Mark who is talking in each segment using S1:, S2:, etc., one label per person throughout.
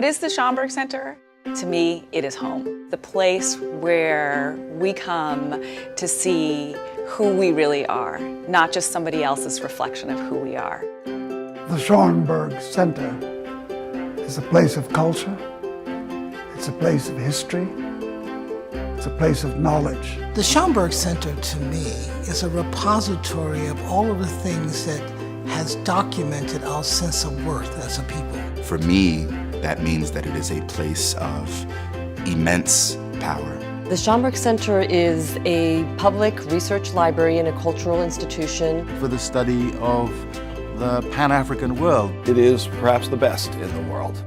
S1: What is the Schomburg Center? To me, it is home. The place where we come to see who we really are, not just somebody else's reflection of who we are.
S2: The Schomburg Center is a place of culture, it's a place of history, it's a place of knowledge.
S3: The Schomburg Center, to me, is a repository of all of the things that has documented our sense of worth as a people.
S4: For me, that means that it is a place of immense power.
S5: The Schomburg Center is a public research library and a cultural institution
S6: for the study of the Pan-African world.
S7: It is perhaps the best in the world.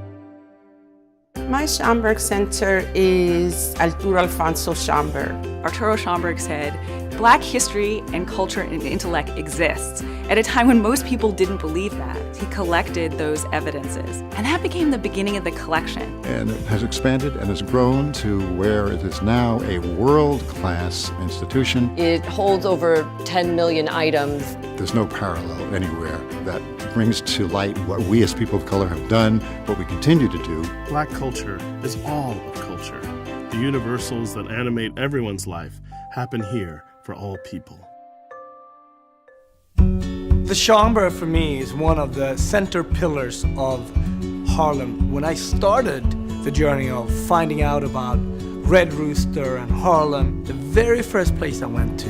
S8: My Schomburg Center is Arturo Alfonso Schomburg.
S1: Arturo Schomburg said, Black history and culture and intellect exists at a time when most people didn't believe that. He collected those evidences, and that became the beginning of the collection.
S9: And it has expanded and has grown to where it is now a world-class institution.
S5: It holds over 10 million items.
S9: There's no parallel anywhere that brings to light what we as people of color have done, what we continue to do.
S10: Black culture is all of culture. The universals that animate everyone's life happen here for all people.
S11: The Schomburg for me is one of the center pillars of Harlem. When I started the journey of finding out about Red Rooster and Harlem, the very first place I went to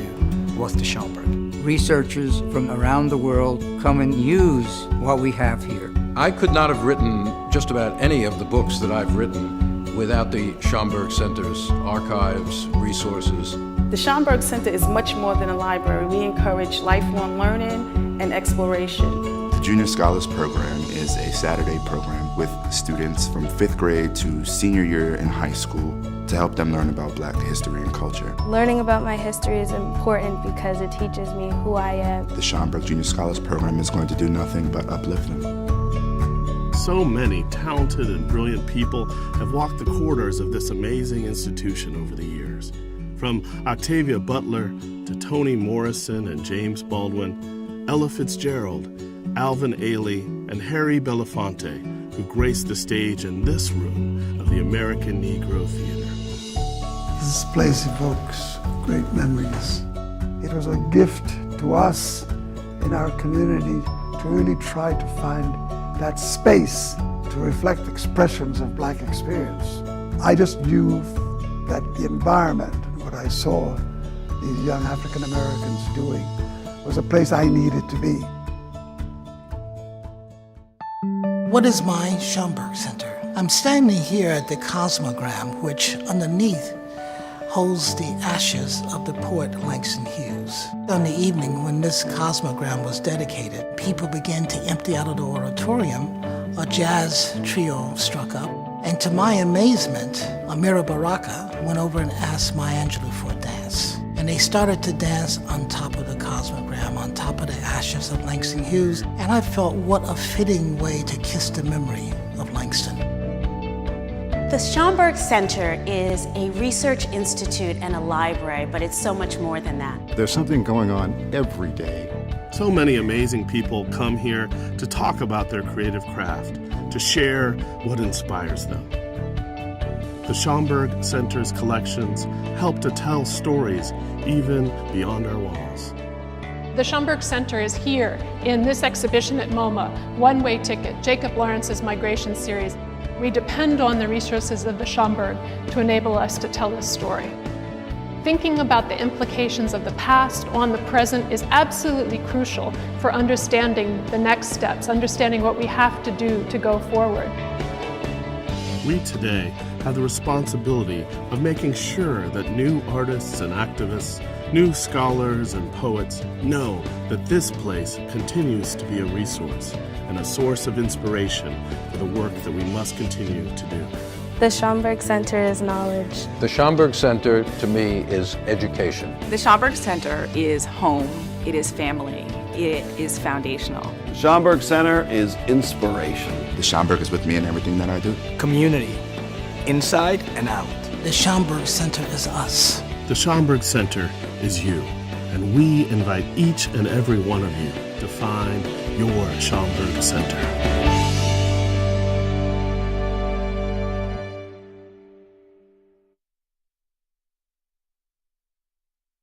S11: was the Schomburg.
S12: Researchers from around the world come and use what we have here.
S7: I could not have written just about any of the books that I've written without the Schomburg Center's archives, resources.
S8: The Schomburg Center is much more than a library. We encourage lifelong learning and exploration.
S4: The Junior Scholars Program is a Saturday program with students from 5th grade to senior year in high school to help them learn about Black history and culture.
S13: Learning about my history is important because it teaches me who I am.
S4: The Schomburg Junior Scholars Program is going to do nothing but uplift them.
S10: So many talented and brilliant people have walked the corridors of this amazing institution over the years. From Octavia Butler to Toni Morrison and James Baldwin, Ella Fitzgerald, Alvin Ailey, and Harry Belafonte, who graced the stage in this room of the American Negro Theater.
S2: This place evokes great memories. It was a gift to us in our community to really try to find that space to reflect expressions of Black experience. I just knew that the environment and what I saw these young African Americans doing was a place I needed to be.
S3: What is my Schomburg Center? I'm standing here at the Cosmogram, which underneath holds the ashes of the poet Langston Hughes. On the evening when this Cosmogram was dedicated, people began to empty out of the auditorium. A jazz trio struck up, and to my amazement, Amira Baraka went over and asked Maya Angelou for a dance. And they started to dance on top of the Cosmogram, on top of the ashes of Langston Hughes, and I felt what a fitting way to kiss the memory of Langston.
S14: The Schomburg Center is a research institute and a library, but it's so much more than that.
S9: There's something going on every day.
S10: So many amazing people come here to talk about their creative craft, to share what inspires them. The Schomburg Center's collections help to tell stories even beyond our walls.
S15: The Schomburg Center is here in this exhibition at MoMA, One-Way Ticket, Jacob Lawrence's Migration Series. We depend on the resources of the Schomburg to enable us to tell this story. Thinking about the implications of the past on the present is absolutely crucial for understanding the next steps, understanding what we have to do to go forward.
S10: We today have the responsibility of making sure that new artists and activists, new scholars and poets know that this place continues to be a resource and a source of inspiration for the work that we must continue to do.
S13: The Schomburg Center is knowledge.
S7: The Schomburg Center, to me, is education.
S1: The Schomburg Center is home, it is family, it is foundational.
S16: The Schomburg Center is inspiration.
S4: The Schomburg is with me in everything that I do.
S11: Community, inside and out.
S3: The Schomburg Center is us.
S10: The Schomburg Center is you, and we invite each and every one of you to find your Schomburg Center.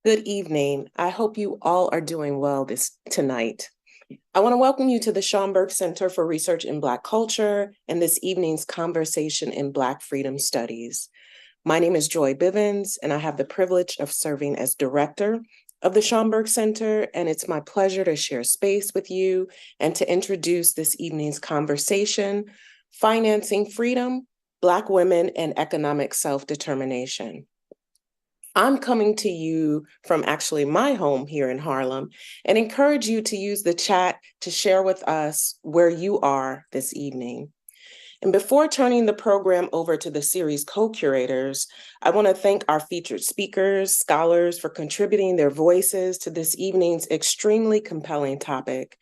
S17: Good evening. I hope you all are doing well tonight. I want to welcome you to the Schomburg Center for Research in Black Culture and this evening's conversation in Black Freedom Studies. My name is Joy Bivens, and I have the privilege of serving as director of the Schomburg Center, and it's my pleasure to share space with you and to introduce this evening's conversation, Financing Freedom, Black Women and Economic Self-Determination. I'm coming to you from actually my home here in Harlem and encourage you to use the chat to share with us where you are this evening. And before turning the program over to the series co-curators, I want to thank our featured speakers, scholars for contributing their voices to this evening's extremely compelling topic: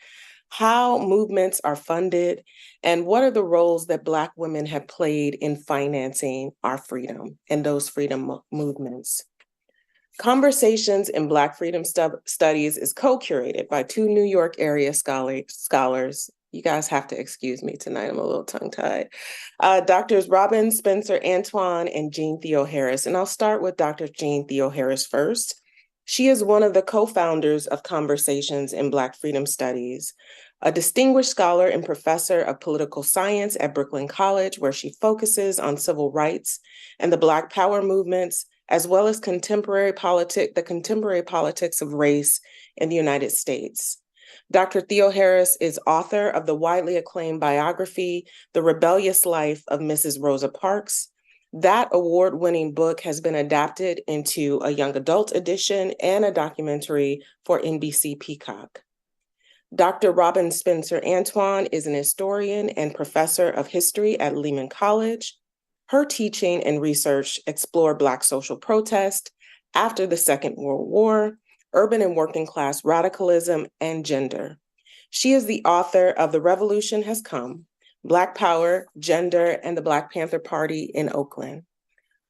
S17: how movements are funded and what are the roles that Black women have played in financing our freedom and those freedom movements. Conversations in Black Freedom Studies is co-curated by two New York area scholars. You guys have to excuse me tonight, I'm a little tongue-tied. Doctors Robin Spencer Antoine and Jean Theo-Harris. And I'll start with Dr. Jean Theo-Harris first. She is one of the co-founders of Conversations in Black Freedom Studies, a distinguished scholar and professor of political science at Brooklyn College, where she focuses on civil rights and the Black Power movements, as well as the contemporary politics of race in the United States. Dr. Theo-Harris is author of the widely acclaimed biography, The Rebellious Life of Mrs. Rosa Parks. That award-winning book has been adapted into a young adult edition and a documentary for NBC Peacock. Dr. Robin Spencer Antoine is an historian and professor of history at Lehman College. Her teaching and research explore Black social protest after the Second World War, urban and working class radicalism, and gender. She is the author of The Revolution Has Come, Black Power, Gender, and the Black Panther Party in Oakland.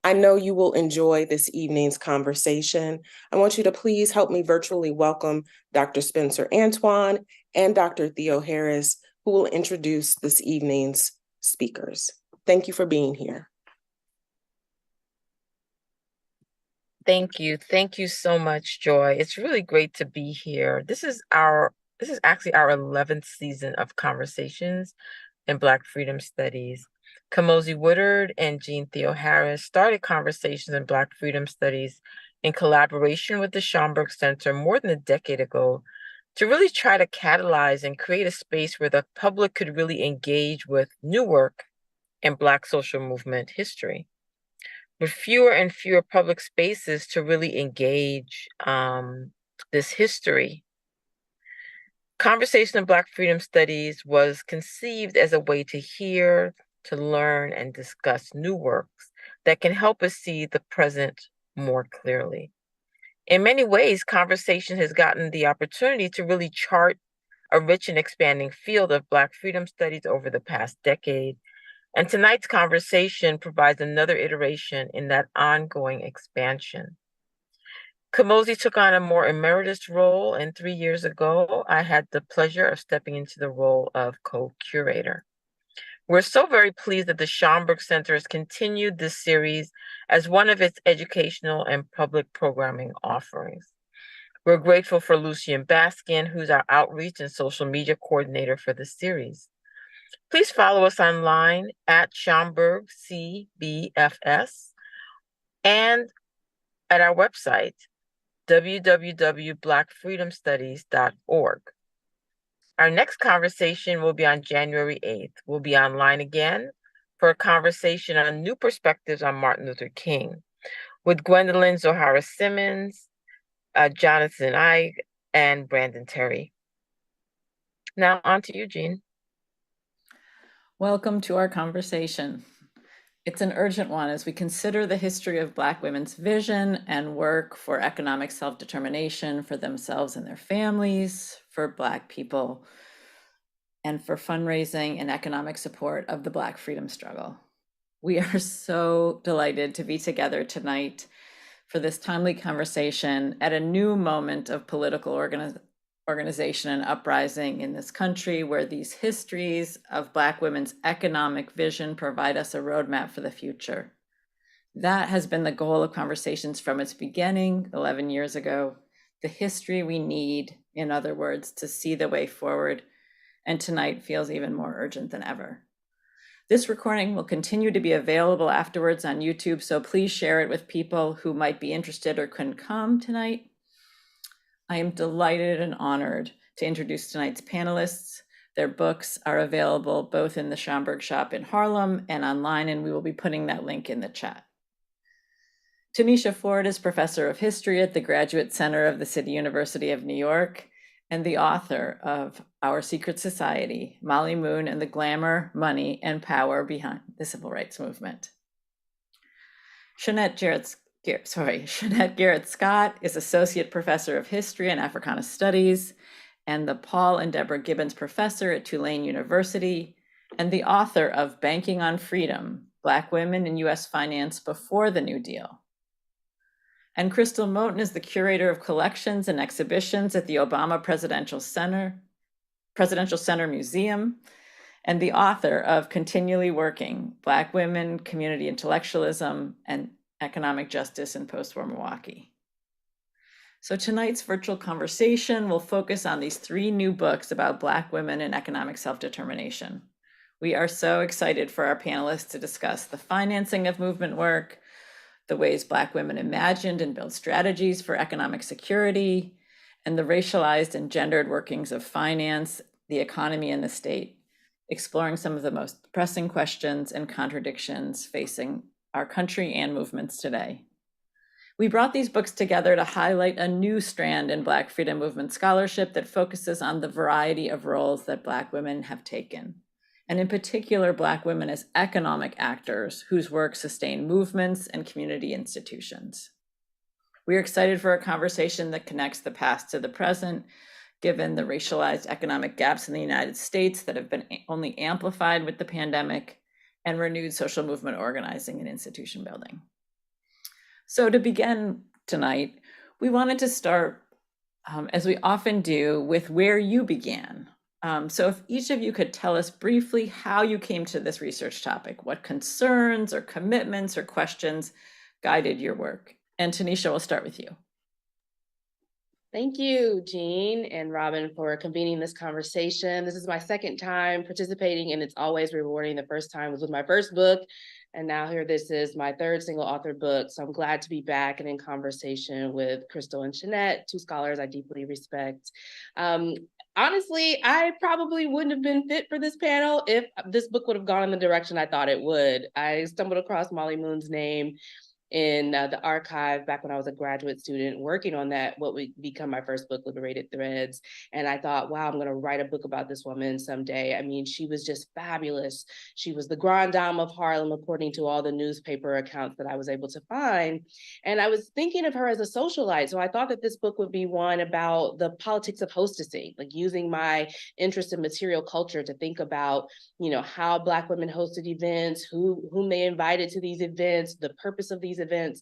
S17: I know you will enjoy this evening's conversation. I want you to please help me virtually welcome Dr. Spencer Antoine and Dr. Theo Harris, who will introduce this evening's speakers. Thank you for being here.
S18: Thank you. Thank you so much, Joy. It's really great to be here. This is actually our 11th season of Conversations in Black Freedom Studies. Kamosi Woodard and Jean Theo Harris started Conversations in Black Freedom Studies in collaboration with the Schomburg Center more than a decade ago to really try to catalyze and create a space where the public could really engage with new work in Black social movement history. With fewer and fewer public spaces to really engage this history, Conversation in Black Freedom Studies was conceived as a way to hear, to learn, and discuss new works that can help us see the present more clearly. In many ways, Conversation has gotten the opportunity to really chart a rich and expanding field of Black freedom studies over the past decade. And tonight's conversation provides another iteration in that ongoing expansion. Kamosi took on a more emeritus role, and 3 years ago, I had the pleasure of stepping into the role of co-curator. We're so very pleased that the Schomburg Center has continued this series as one of its educational and public programming offerings. We're grateful for Lucien Baskin, who's our outreach and social media coordinator for the series. Please follow us online at Schomburg CBFS and at our website, www.blackfreedomstudies.org. Our next conversation will be on January 8th. We'll be online again for a conversation on new perspectives on Martin Luther King with Gwendolyn Zohara Simmons, Jonathan Ige, and Brandon Terry. Now on to you, Jean.
S19: Welcome to our conversation. It's an urgent one as we consider the history of Black women's vision and work for economic self-determination for themselves and their families, for Black people, and for fundraising and economic support of the Black freedom struggle. We are so delighted to be together tonight for this timely conversation at a new moment of political organization and uprising in this country, where these histories of Black women's economic vision provide us a roadmap for the future. That has been the goal of Conversations from its beginning 11 years ago, the history we need, in other words, to see the way forward, and tonight feels even more urgent than ever. This recording will continue to be available afterwards on YouTube, so please share it with people who might be interested or couldn't come tonight. I am delighted and honored to introduce tonight's panelists. Their books are available both in the Schomburg shop in Harlem and online, and we will be putting that link in the chat. Tanisha Ford is professor of history at the Graduate Center of the City University of New York and the author of Our Secret Society, Molly Moon and the Glamour, Money, and Power Behind the Civil Rights Movement. Shanette Garrett-Scott is Associate Professor of History and Africana Studies and the Paul and Deborah Gibbons Professor at Tulane University and the author of Banking on Freedom, Black Women in U.S. Finance Before the New Deal. And Crystal Moten is the Curator of Collections and Exhibitions at the Obama Presidential Center Museum and the author of Continually Working, Black Women, Community Intellectualism, and Economic Justice in Post-War Milwaukee. So tonight's virtual conversation will focus on these 3 new books about Black women and economic self-determination. We are so excited for our panelists to discuss the financing of movement work, the ways Black women imagined and built strategies for economic security, and the racialized and gendered workings of finance, the economy, and the state, exploring some of the most pressing questions and contradictions facing our country and movements today. We brought these books together to highlight a new strand in Black freedom movement scholarship that focuses on the variety of roles that Black women have taken, and in particular, Black women as economic actors whose work sustain movements and community institutions. We're excited for a conversation that connects the past to the present, given the racialized economic gaps in the United States that have been only amplified with the pandemic, and renewed social movement organizing and institution building. So to begin tonight, we wanted to start, as we often do, with where you began. So if each of you could tell us briefly how you came to this research topic, what concerns or commitments or questions guided your work. And Tanisha, we'll start with you.
S20: Thank you, Jean and Robin, for convening this conversation. This is my second time participating, and it's always rewarding. The first time was with my first book, and now here this is my third single author book. So I'm glad to be back and in conversation with Crystal and Shanette, two scholars I deeply respect. Honestly, I probably wouldn't have been fit for this panel if this book would have gone in the direction I thought it would. I stumbled across Molly Moon's name in the archive back when I was a graduate student working on that, what would become my first book, Liberated Threads. And I thought, wow, I'm gonna write a book about this woman someday. I mean, she was just fabulous. She was the grande dame of Harlem, according to all the newspaper accounts that I was able to find. And I was thinking of her as a socialite. So I thought that this book would be one about the politics of hostessing, like using my interest in material culture to think about, you know, how Black women hosted events, whom they invited to these events, the purpose of these events.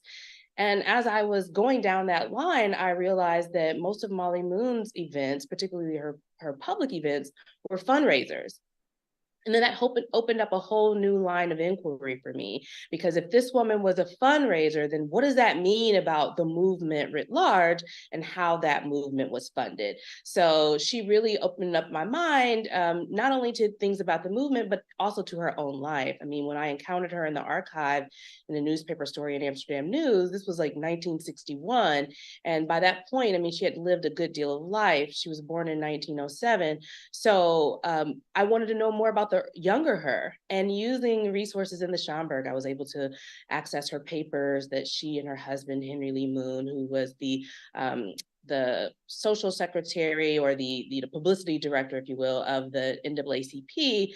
S20: And as I was going down that line, I realized that most of Molly Moon's events, particularly her public events, were fundraisers. And then that opened up a whole new line of inquiry for me, because if this woman was a fundraiser, then what does that mean about the movement writ large and how that movement was funded? So she really opened up my mind, not only to things about the movement, but also to her own life. I mean, when I encountered her in the archive in a newspaper story in Amsterdam News, this was like 1961. And by that point, I mean, she had lived a good deal of life. She was born in 1907. So I wanted to know more about the younger her, and using resources in the Schomburg, I was able to access her papers that she and her husband, Henry Lee Moon, who was the social secretary or the publicity director, if you will, of the NAACP.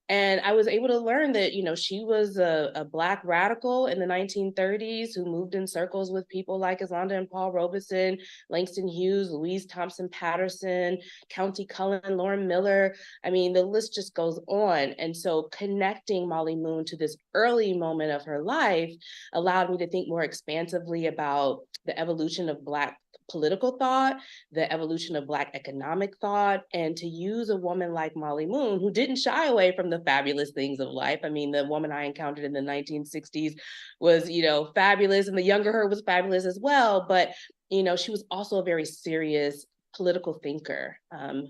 S20: And I was able to learn that, you know, she was a Black radical in the 1930s who moved in circles with people like Islanda and Paul Robeson, Langston Hughes, Louise Thompson Patterson, County Cullen, Lauren Miller. I mean, the list just goes on. And so connecting Molly Moon to this early moment of her life allowed me to think more expansively about the evolution of Black political thought, the evolution of Black economic thought, and to use a woman like Molly Moon, who didn't shy away from the fabulous things of life. I mean, the woman I encountered in the 1960s was, you know, fabulous, and the younger her was fabulous as well. But, you know, she was also a very serious political thinker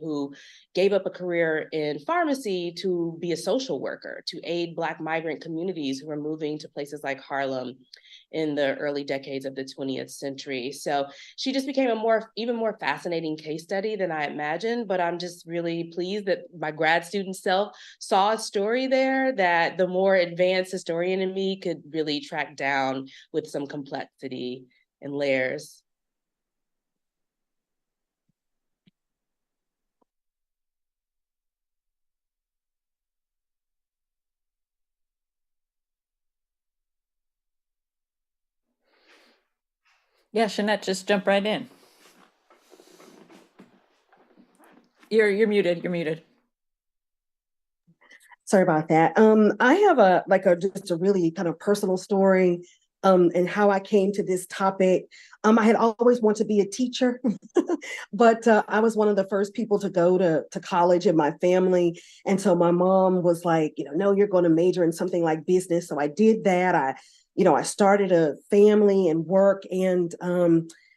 S20: who gave up a career in pharmacy to be a social worker, to aid Black migrant communities who were moving to places like Harlem in the early decades of the 20th century. So she just became even more fascinating case study than I imagined, but I'm just really pleased that my grad student self saw a story there that the more advanced historian in me could really track down with some complexity and layers.
S19: Yeah, Shanette, just jump right in. You're muted. You're muted.
S21: Sorry about that. I have just a really kind of personal story and how I came to this topic. I had always wanted to be a teacher, but I was one of the first people to go to college in my family. And so my mom was like, you know, no, you're going to major in something like business. So I did that. I started a family and work, and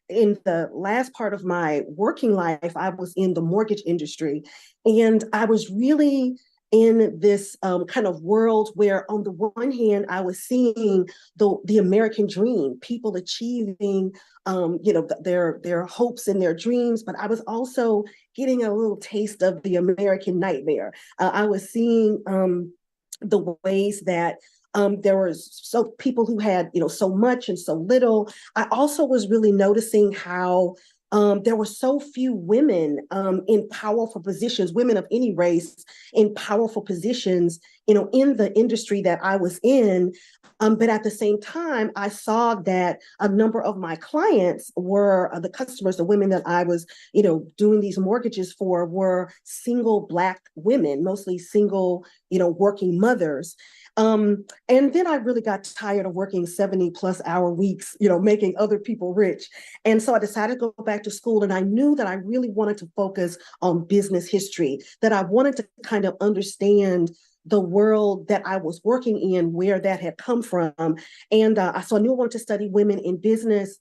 S21: in the last part of my working life, I was in the mortgage industry, and I was really in this kind of world where, on the one hand, I was seeing the American dream, people achieving, their hopes and their dreams, but I was also getting a little taste of the American nightmare. I was seeing the ways that there were so people who had, so much and so little. I also was really noticing how there were so few women in powerful positions, women of any race in powerful positions in the industry that I was in. But at the same time, I saw that a number of my clients were the customers, the women that I was, doing these mortgages for were single Black women, mostly single, working mothers. And then I really got tired of working 70-plus-hour weeks, making other people rich. And so I decided to go back to school, and I knew that I really wanted to focus on business history, that I wanted to kind of understand the world that I was working in, where that had come from. And so I knew I wanted to study women in business,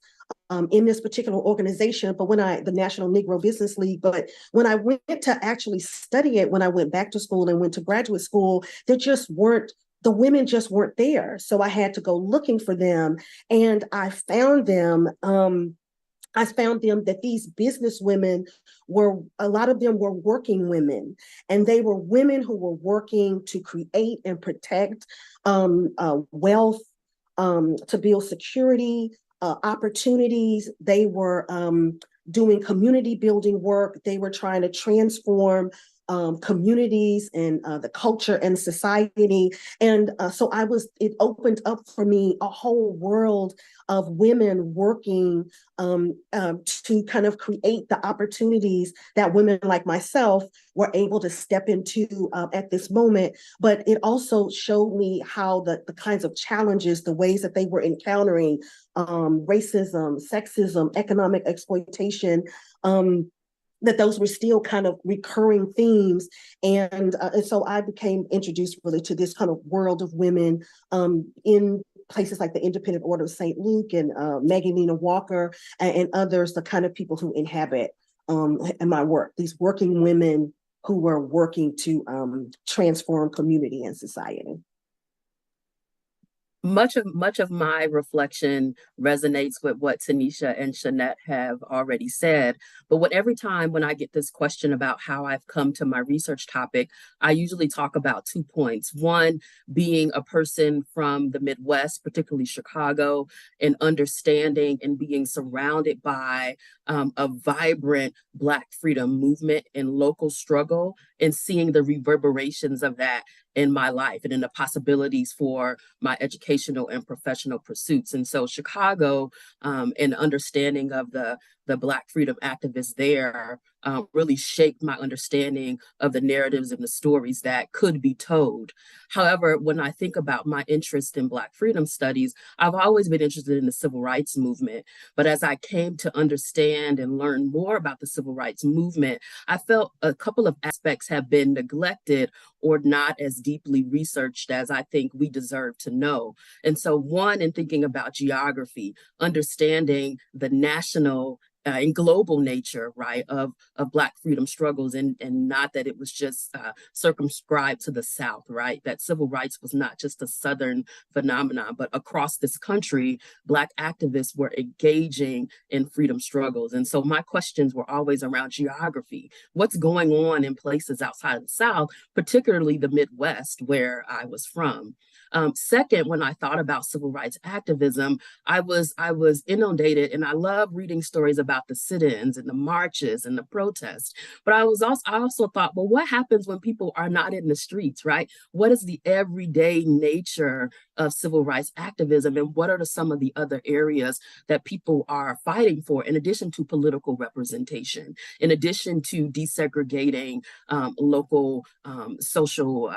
S21: in this particular organization, but the National Negro Business League. But when I went to actually study it, when I went back to school and went to graduate school, the women just weren't there. So I had to go looking for them, and I found them. That these business women a lot of them were working women, and they were women who were working to create and protect wealth, to build security, opportunities. They were doing community building work. They were trying to transform communities and the culture and society. And so it opened up for me a whole world of women working to kind of create the opportunities that women like myself were able to step into at this moment. But it also showed me how the kinds of challenges, the ways that they were encountering racism, sexism, economic exploitation, that those were still kind of recurring themes. And so I became introduced really to this kind of world of women in places like the Independent Order of St. Luke and Magdalena Walker and others, the kind of people who inhabit in my work, these working women who were working to transform community and society.
S6: Much of my reflection resonates with what Tanisha and Shanette have already said. But every time when I get this question about how I've come to my research topic, I usually talk about 2 points. One being a person from the Midwest, particularly Chicago, and understanding and being surrounded by a vibrant Black freedom movement and local struggle, and seeing the reverberations of that in my life and in the possibilities for my educational and professional pursuits. And so Chicago and understanding of the Black freedom activists there really shaped my understanding of the narratives and the stories that could be told. However, when I think about my interest in Black freedom studies, I've always been interested in the civil rights movement. But as I came to understand and learn more about the civil rights movement, I felt a couple of aspects have been neglected or not as deeply researched as I think we deserve to know. And so one, in thinking about geography, understanding the national and global nature, right, of Black freedom struggles, and not that it was just circumscribed to the South, right, that civil rights was not just a Southern phenomenon, but across this country, Black activists were engaging in freedom struggles. And so my questions were always around geography. What's going on in places outside of the South, particularly the Midwest, where I was from? Second, when I thought about civil rights activism, I was inundated, and I love reading stories about the sit-ins and the marches and the protests. But I also thought, well, what happens when people are not in the streets, right? What is the everyday nature of civil rights activism, and what are some of the other areas that people are fighting for, in addition to political representation, in addition to desegregating local social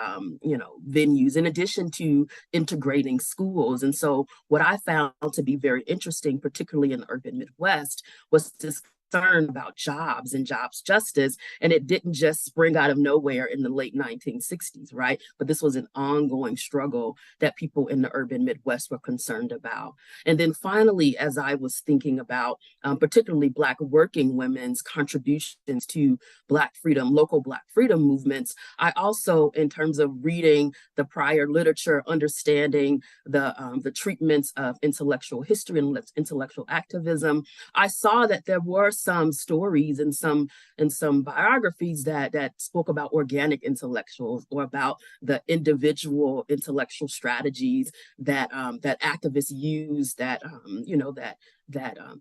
S6: venues, in addition to integrating schools? And so what I found to be very interesting, particularly in the urban Midwest, was this concern about jobs and jobs justice. And it didn't just spring out of nowhere in the late 1960s, right? But this was an ongoing struggle that people in the urban Midwest were concerned about. And then finally, as I was thinking about particularly Black working women's contributions to Black freedom, local Black freedom movements, I also, in terms of reading the prior literature, understanding the treatments of intellectual history and intellectual activism, I saw that there were some stories and some biographies that spoke about organic intellectuals, or about the individual intellectual strategies that that activists use, that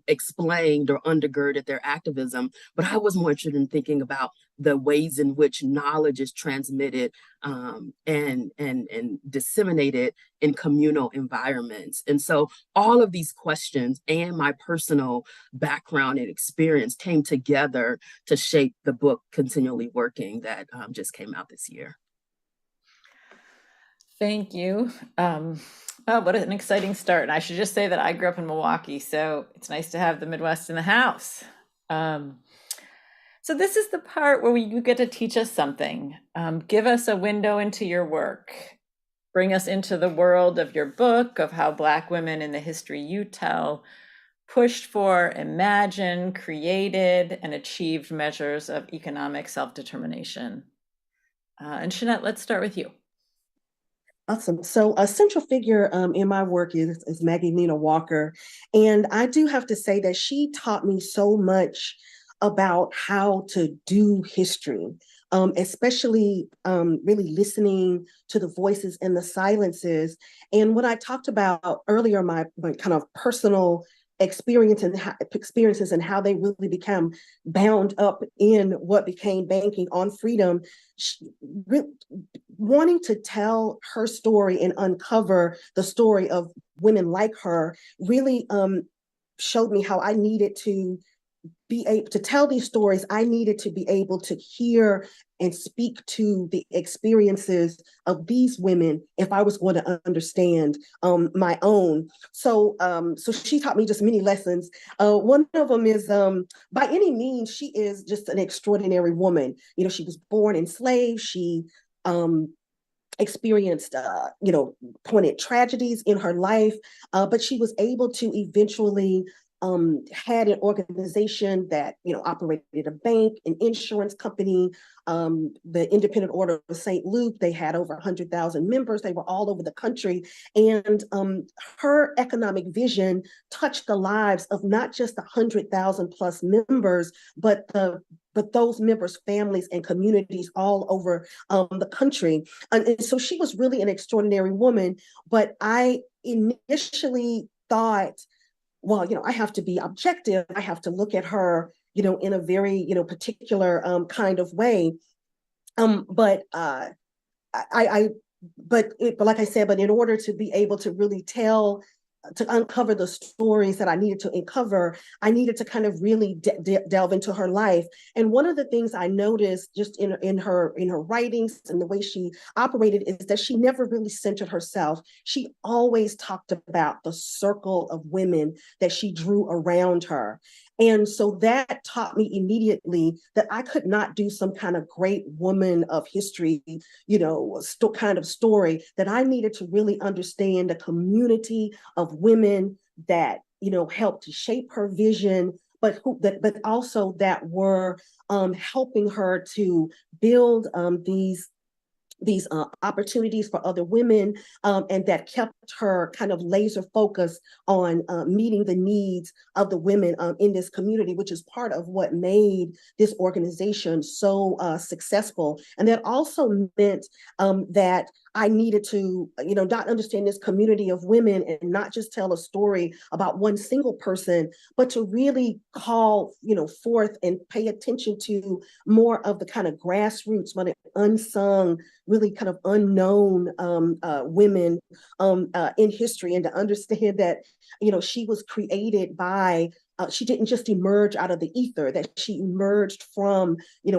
S6: explained or undergirded their activism, but I was more interested in thinking about the ways in which knowledge is transmitted and disseminated in communal environments. And so all of these questions and my personal background and experience came together to shape the book Continually Working that just came out this year.
S19: Thank you. Oh, what an exciting start. And I should just say that I grew up in Milwaukee, so it's nice to have the Midwest in the house. So this is the part where you get to teach us something. Give us a window into your work. Bring us into the world of your book, of how Black women in the history you tell pushed for, imagined, created, and achieved measures of economic self-determination. And Shanette, let's start with you.
S21: Awesome. So a central figure in my work is Maggie Nina Walker. And I do have to say that she taught me so much about how to do history, especially really listening to the voices and the silences. And what I talked about earlier, my kind of personal experiences and how they really become bound up in what became banking on freedom, wanting to tell her story and uncover the story of women like her really showed me how I needed to be able to tell these stories. I needed to be able to hear and speak to the experiences of these women if I was going to understand my own. So she taught me just many lessons. One of them is, by any means, she is just an extraordinary woman. You know, she was born enslaved. She experienced, poignant tragedies in her life, but she was able to eventually had an organization that operated a bank, an insurance company, the Independent Order of St. Luke. They had over 100,000 members. They were all over the country, and her economic vision touched the lives of not just 100,000 plus members, but those members' families and communities all over the country. And so she was really an extraordinary woman. But I initially thought, well, I have to be objective. I have to look at her, in a very, particular kind of way. But like I said, but in order to be able to really to uncover the stories that I needed to uncover, I needed to kind of really delve into her life. And one of the things I noticed just in her writings and the way she operated is that she never really centered herself. She always talked about the circle of women that she drew around her. And so that taught me immediately that I could not do some kind of great woman of history, kind of story, that I needed to really understand the community of women that, helped to shape her vision, but also that were helping her to build these opportunities for other women, and that kept her kind of laser focused on meeting the needs of the women in this community, which is part of what made this organization so successful. And that also meant that I needed to, not understand this community of women and not just tell a story about one single person, but to really call, forth and pay attention to more of the kind of grassroots, unsung, really kind of unknown women in history, and to understand that, she was created by, she didn't just emerge out of the ether, that she emerged from,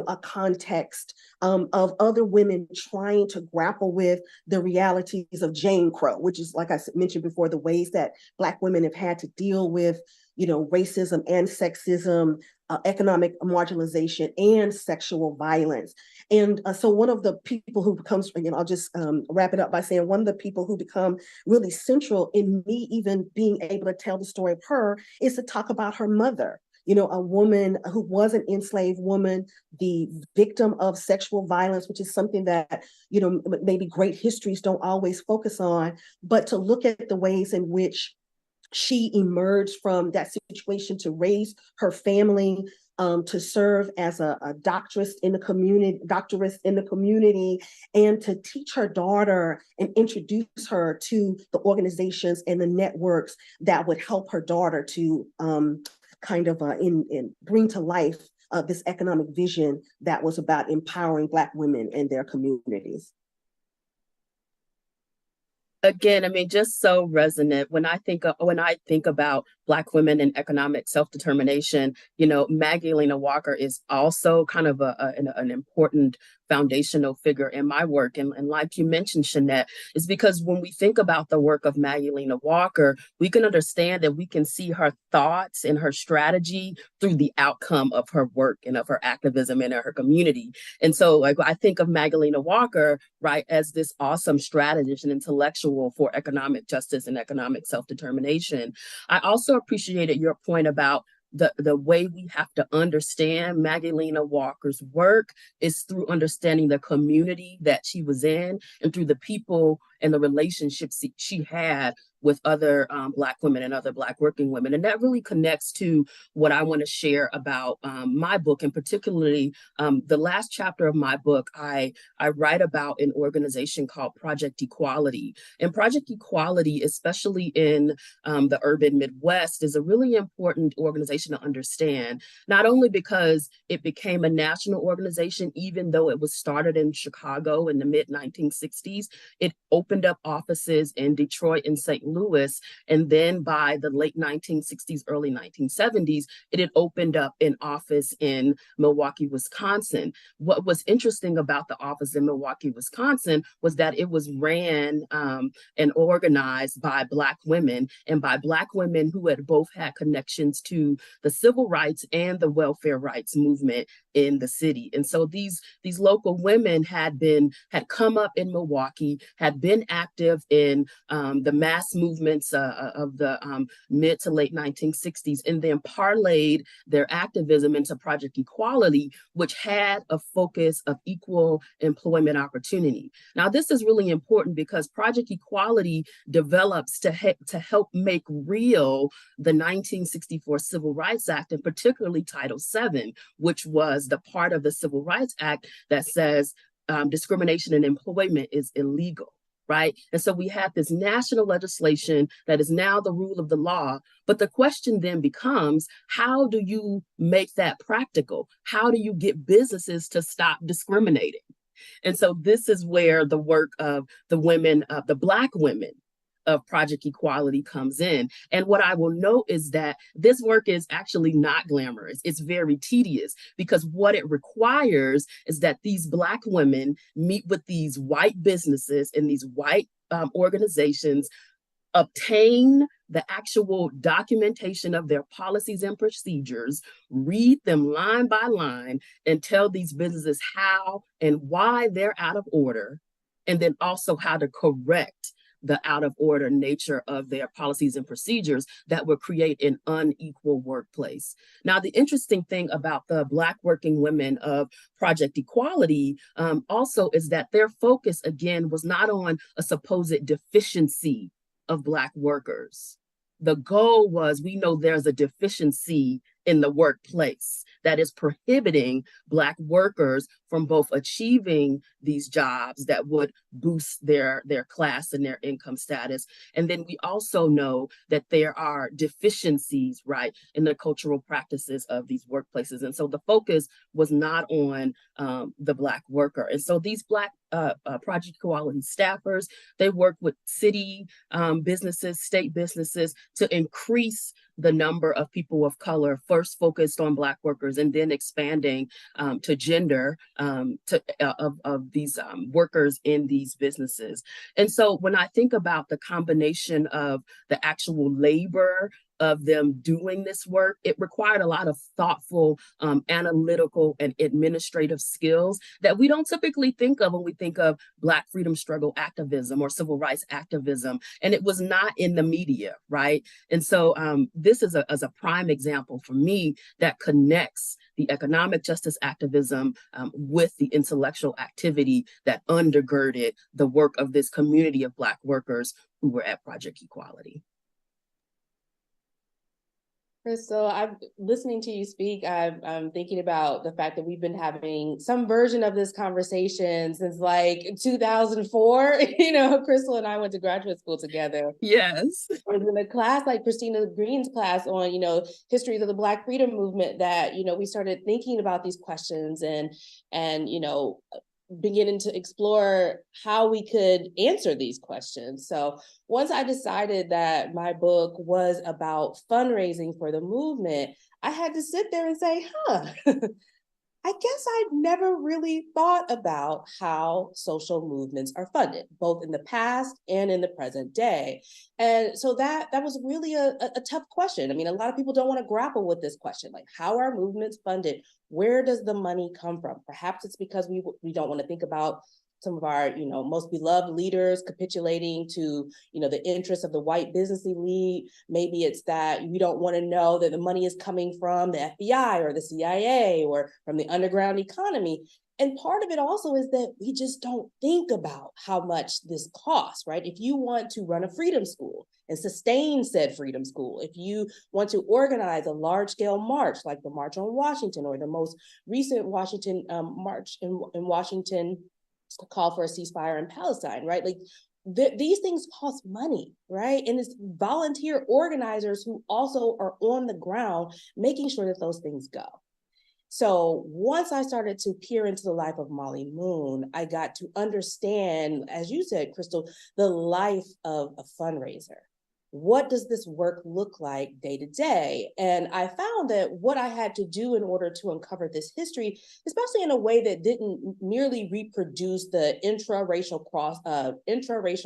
S21: a context of other women trying to grapple with the realities of Jane Crow, which is, like I mentioned before, the ways that Black women have had to deal with, racism and sexism, economic marginalization, and sexual violence. And so one of the people who becomes, I'll just wrap it up by saying, one of the people who become really central in me even being able to tell the story of her is to talk about her mother. A woman who was an enslaved woman, the victim of sexual violence, which is something that, maybe great histories don't always focus on, but to look at the ways in which she emerged from that situation to raise her family, to serve as a doctoress in the community, and to teach her daughter and introduce her to the organizations and the networks that would help her daughter to bring to life this economic vision that was about empowering Black women and their communities.
S6: Again, I mean, just so resonant when I think about Black women and economic self-determination. You know, Magdalena Walker is also kind of an important foundational figure in my work. And like you mentioned, Shanette, is because when we think about the work of Magdalena Walker, we can understand that we can see her thoughts and her strategy through the outcome of her work and of her activism in her community. And so, like, I think of Magdalena Walker, right, as this awesome strategist and intellectual for economic justice and economic self-determination. I also appreciated your point about the way we have to understand Magdalena Walker's work is through understanding the community that she was in and through the people and the relationships she had with other Black women and other Black working women. And that really connects to what I want to share about my book, and particularly the last chapter of my book, I write about an organization called Project Equality. And Project Equality, especially in the urban Midwest, is a really important organization to understand, not only because it became a national organization, even though it was started in Chicago in the mid-1960s, it opened up offices in Detroit and St. Louis. And then by the late 1960s, early 1970s, it had opened up an office in Milwaukee, Wisconsin. What was interesting about the office in Milwaukee, Wisconsin, was that it was ran and organized by Black women, and by Black women who had both had connections to the civil rights and the welfare rights movement in the city. And so these local women had come up in Milwaukee, had been active in the mass movements of the mid to late 1960s, and then parlayed their activism into Project Equality, which had a focus of equal employment opportunity. Now, this is really important because Project Equality develops to help make real the 1964 Civil Rights Act, and particularly Title VII, which was the part of the Civil Rights Act that says discrimination in employment is illegal. Right. And so we have this national legislation that is now the rule of the law. But the question then becomes, how do you make that practical? How do you get businesses to stop discriminating? And so this is where the work of the women, of the Black women of Project Equality comes in. And what I will note is that this work is actually not glamorous. It's very tedious because what it requires is that these Black women meet with these white businesses and these white organizations, obtain the actual documentation of their policies and procedures, read them line by line, and tell these businesses how and why they're out of order, and then also how to correct the out of order nature of their policies and procedures that would create an unequal workplace. Now, the interesting thing about the Black working women of Project Equality also is that their focus, again, was not on a supposed deficiency of Black workers. The goal was, we know there's a deficiency in the workplace that is prohibiting Black workers from both achieving these jobs that would boost their class and their income status. And then we also know that there are deficiencies, right, in the cultural practices of these workplaces. And so the focus was not on the Black worker. And so these Black Project Equality staffers, they work with city businesses, state businesses to increase the number of people of color, first focused on Black workers and then expanding to gender of these workers in these businesses. And so when I think about the combination of the actual labor of them doing this work, it required a lot of thoughtful, analytical, and administrative skills that we don't typically think of when we think of Black freedom struggle activism or civil rights activism. And it was not in the media, right? And so this is a prime example for me that connects the economic justice activism with the intellectual activity that undergirded the work of this community of Black workers who were at Project Equality.
S20: Crystal, I'm listening to you speak. I'm thinking about the fact that we've been having some version of this conversation since like 2004. Crystal and I went to graduate school together.
S6: Yes.
S20: I was in a class like Christina Green's class on, histories of the Black freedom movement that, we started thinking about these questions and beginning to explore how we could answer these questions. So once I decided that my book was about fundraising for the movement, I had to sit there and say, I guess I'd never really thought about how social movements are funded, both in the past and in the present day. And so that was really a tough question. I mean, a lot of people don't want to grapple with this question, like how are movements funded? Where does the money come from? Perhaps it's because we don't want to think about some of our, most beloved leaders capitulating to, the interests of the white business elite. Maybe it's that we don't want to know that the money is coming from the FBI or the CIA or from the underground economy. And part of it also is that we just don't think about how much this costs, right? If you want to run a freedom school and sustain said freedom school, if you want to organize a large-scale march like the March on Washington or the most recent Washington march in Washington, call for a ceasefire in Palestine, right? Like these things cost money, right? And it's volunteer organizers who also are on the ground making sure that those things go. So once I started to peer into the life of Molly Moon, I got to understand, as you said, Crystal, the life of a fundraiser. What does this work look like day to day? And I found that what I had to do in order to uncover this history, especially in a way that didn't merely reproduce the intra-racial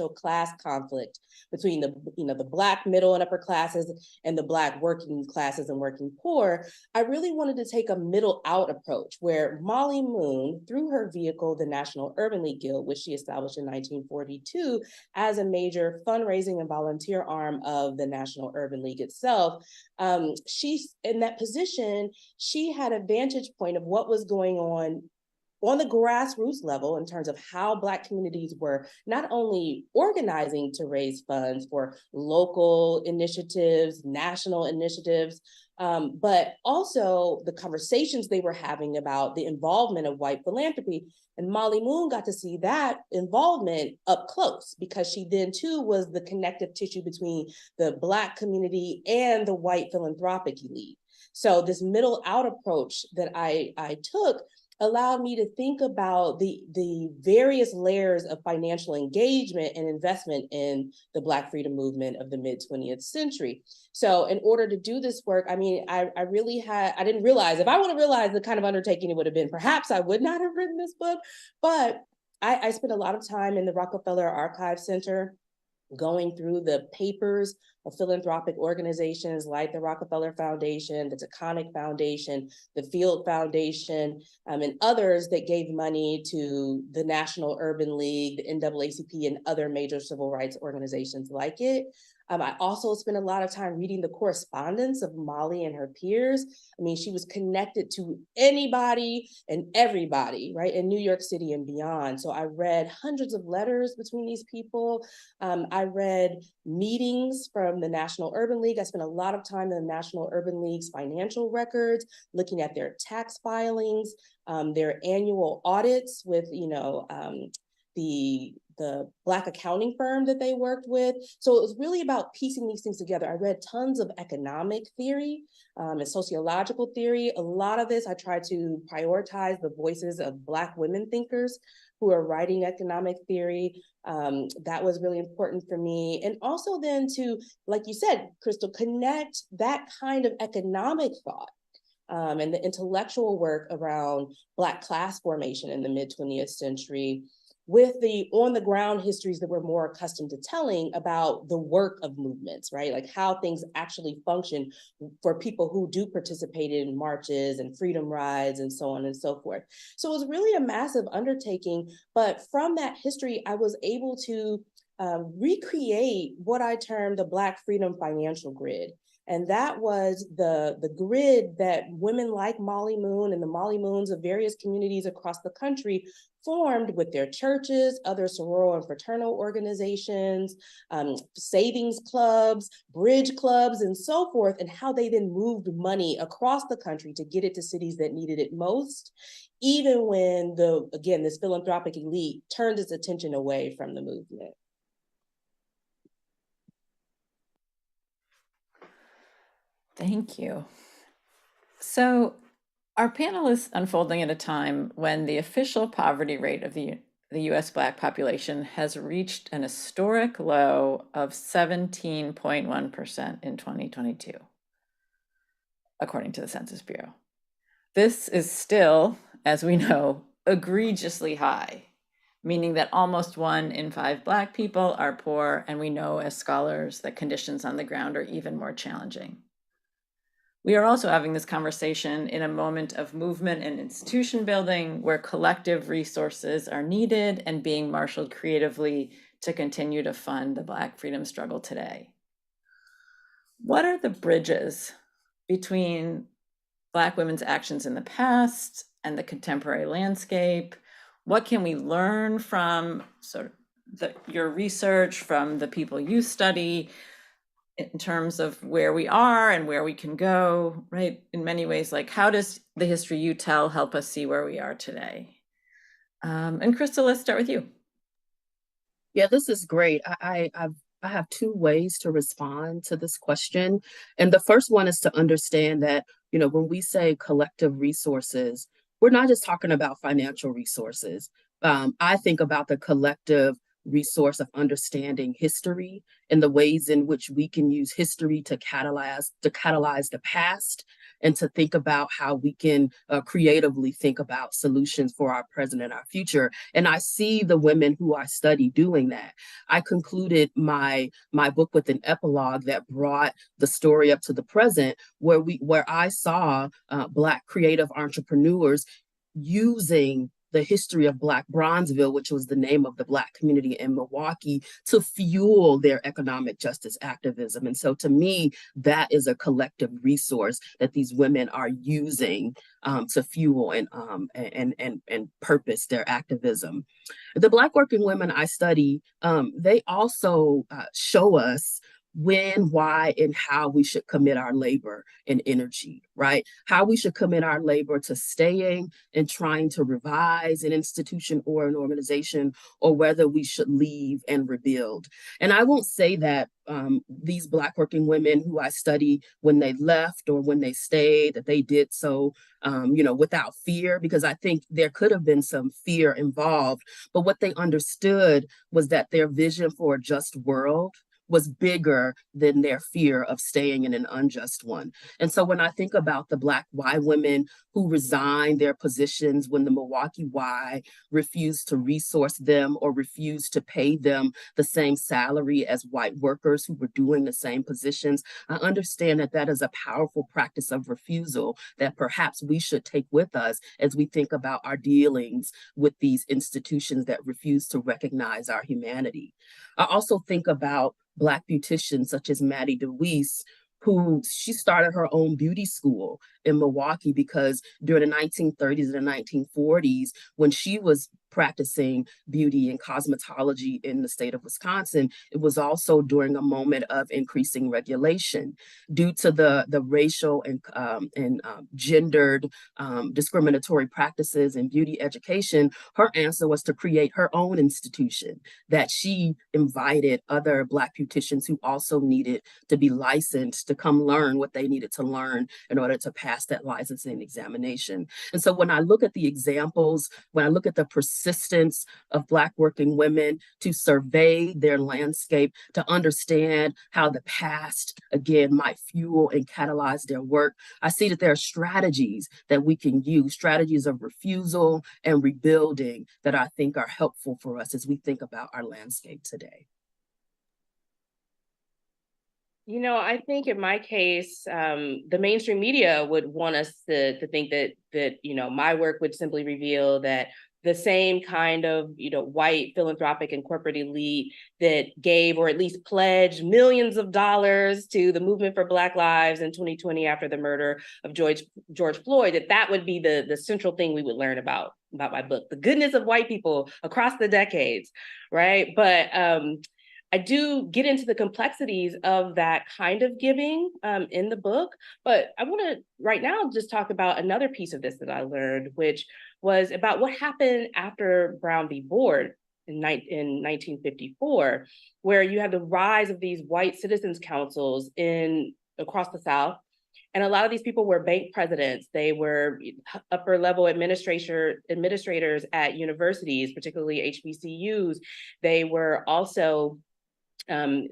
S20: class conflict between the Black middle and upper classes and the Black working classes and working poor, I really wanted to take a middle out approach where Molly Moon, through her vehicle, the National Urban League Guild, which she established in 1942 as a major fundraising and volunteer arm of the National Urban League itself, she's in that position, she had a vantage point of what was going on the grassroots level in terms of how Black communities were not only organizing to raise funds for local initiatives, national initiatives, but also the conversations they were having about the involvement of white philanthropy. And Molly Moon got to see that involvement up close because she then too was the connective tissue between the Black community and the white philanthropic elite. So this middle out approach that I took allowed me to think about the various layers of financial engagement and investment in the Black freedom movement of the mid-20th century. So in order to do this work, I mean, I didn't realize, if I would have realized the kind of undertaking it would have been, perhaps I would not have written this book, but I spent a lot of time in the Rockefeller Archive Center going through the papers of philanthropic organizations like the Rockefeller Foundation, the Taconic Foundation, the Field Foundation, and others that gave money to the National Urban League, the NAACP, and other major civil rights organizations like it. I also spent a lot of time reading the correspondence of Molly and her peers. I mean, she was connected to anybody and everybody, right, in New York City and beyond. So I read hundreds of letters between these people. I read meetings from the National Urban League. I spent a lot of time in the National Urban League's financial records, looking at their tax filings, their annual audits with, the Black accounting firm that they worked with. So it was really about piecing these things together. I read tons of economic theory and sociological theory. A lot of this, I tried to prioritize the voices of Black women thinkers who are writing economic theory. That was really important for me. And also then to, like you said, Crystal, connect that kind of economic thought and the intellectual work around Black class formation in the mid-20th century with the on-the-ground histories that we're more accustomed to telling about the work of movements, right? Like how things actually function for people who do participate in marches and freedom rides and so on and so forth. So it was really a massive undertaking, but from that history, I was able to
S17: recreate what I termed the Black Freedom Financial Grid. And that was the grid that women like Molly Moon and the Molly Moons of various communities across the country formed with their churches, other sororal and fraternal organizations, savings clubs, bridge clubs, and so forth, and how they then moved money across the country to get it to cities that needed it most, even when this philanthropic elite turned its attention away from the movement.
S19: Thank you. So our panel is unfolding at a time when the official poverty rate of the US Black population has reached an historic low of 17.1% in 2022, according to the Census Bureau. This is still, as we know, egregiously high, meaning that almost 1 in 5 Black people are poor, and we know as scholars that conditions on the ground are even more challenging. We are also having this conversation in a moment of movement and institution building where collective resources are needed and being marshaled creatively to continue to fund the Black freedom struggle today. What are the bridges between Black women's actions in the past and the contemporary landscape? What can we learn from your research, from the people you study, in terms of where we are and where we can go, right? In many ways, like how does the history you tell help us see where we are today? And Crystal, let's start with you.
S6: Yeah, this is great. I have 2 ways to respond to this question. And the first one is to understand that, when we say collective resources, we're not just talking about financial resources. I think about the collective resource of understanding history and the ways in which we can use history to catalyze the past, and to think about how we can creatively think about solutions for our present and our future. And I see the women who I study doing that. I concluded my book with an epilogue that brought the story up to the present, where I saw Black creative entrepreneurs using the history of Black Bronzeville, which was the name of the Black community in Milwaukee, to fuel their economic justice activism. And so to me, that is a collective resource that these women are using to fuel and purpose their activism. The Black working women I study, they also show us when, why, and how we should commit our labor and energy, right? How we should commit our labor to staying and trying to revise an institution or an organization, or whether we should leave and rebuild. And I won't say that these Black working women who I study, when they left or when they stayed, that they did so without fear, because I think there could have been some fear involved. But what they understood was that their vision for a just world was bigger than their fear of staying in an unjust one. And so when I think about the Black Y women who resigned their positions when the Milwaukee Y refused to resource them or refused to pay them the same salary as white workers who were doing the same positions, I understand that that is a powerful practice of refusal that perhaps we should take with us as we think about our dealings with these institutions that refuse to recognize our humanity. I also think about Black beauticians such as Maddie DeWeese, who she started her own beauty school in Milwaukee because during the 1930s and the 1940s, when she was practicing beauty and cosmetology in the state of Wisconsin, it was also during a moment of increasing regulation due to the racial and gendered discriminatory practices in beauty education. Her answer was to create her own institution that she invited other Black beauticians who also needed to be licensed to come learn what they needed to learn in order to pass that licensing examination. And so when I look at the examples, when I look at the persistence of Black working women to survey their landscape, to understand how the past, again, might fuel and catalyze their work, I see that there are strategies that we can use, strategies of refusal and rebuilding that I think are helpful for us as we think about our landscape today.
S20: I think in my case, the mainstream media would want us to think that my work would simply reveal that the same kind of, white philanthropic and corporate elite that gave or at least pledged millions of dollars to the movement for Black Lives in 2020 after the murder of George Floyd, that would be the central thing we would learn about my book, the goodness of white people across the decades, right? But I do get into the complexities of that kind of giving in the book, but I want to right now just talk about another piece of this that I learned, which was about what happened after Brown v. Board in 1954, where you had the rise of these white citizens councils across the South. And a lot of these people were bank presidents. They were upper level administrators at universities, particularly HBCUs. They were also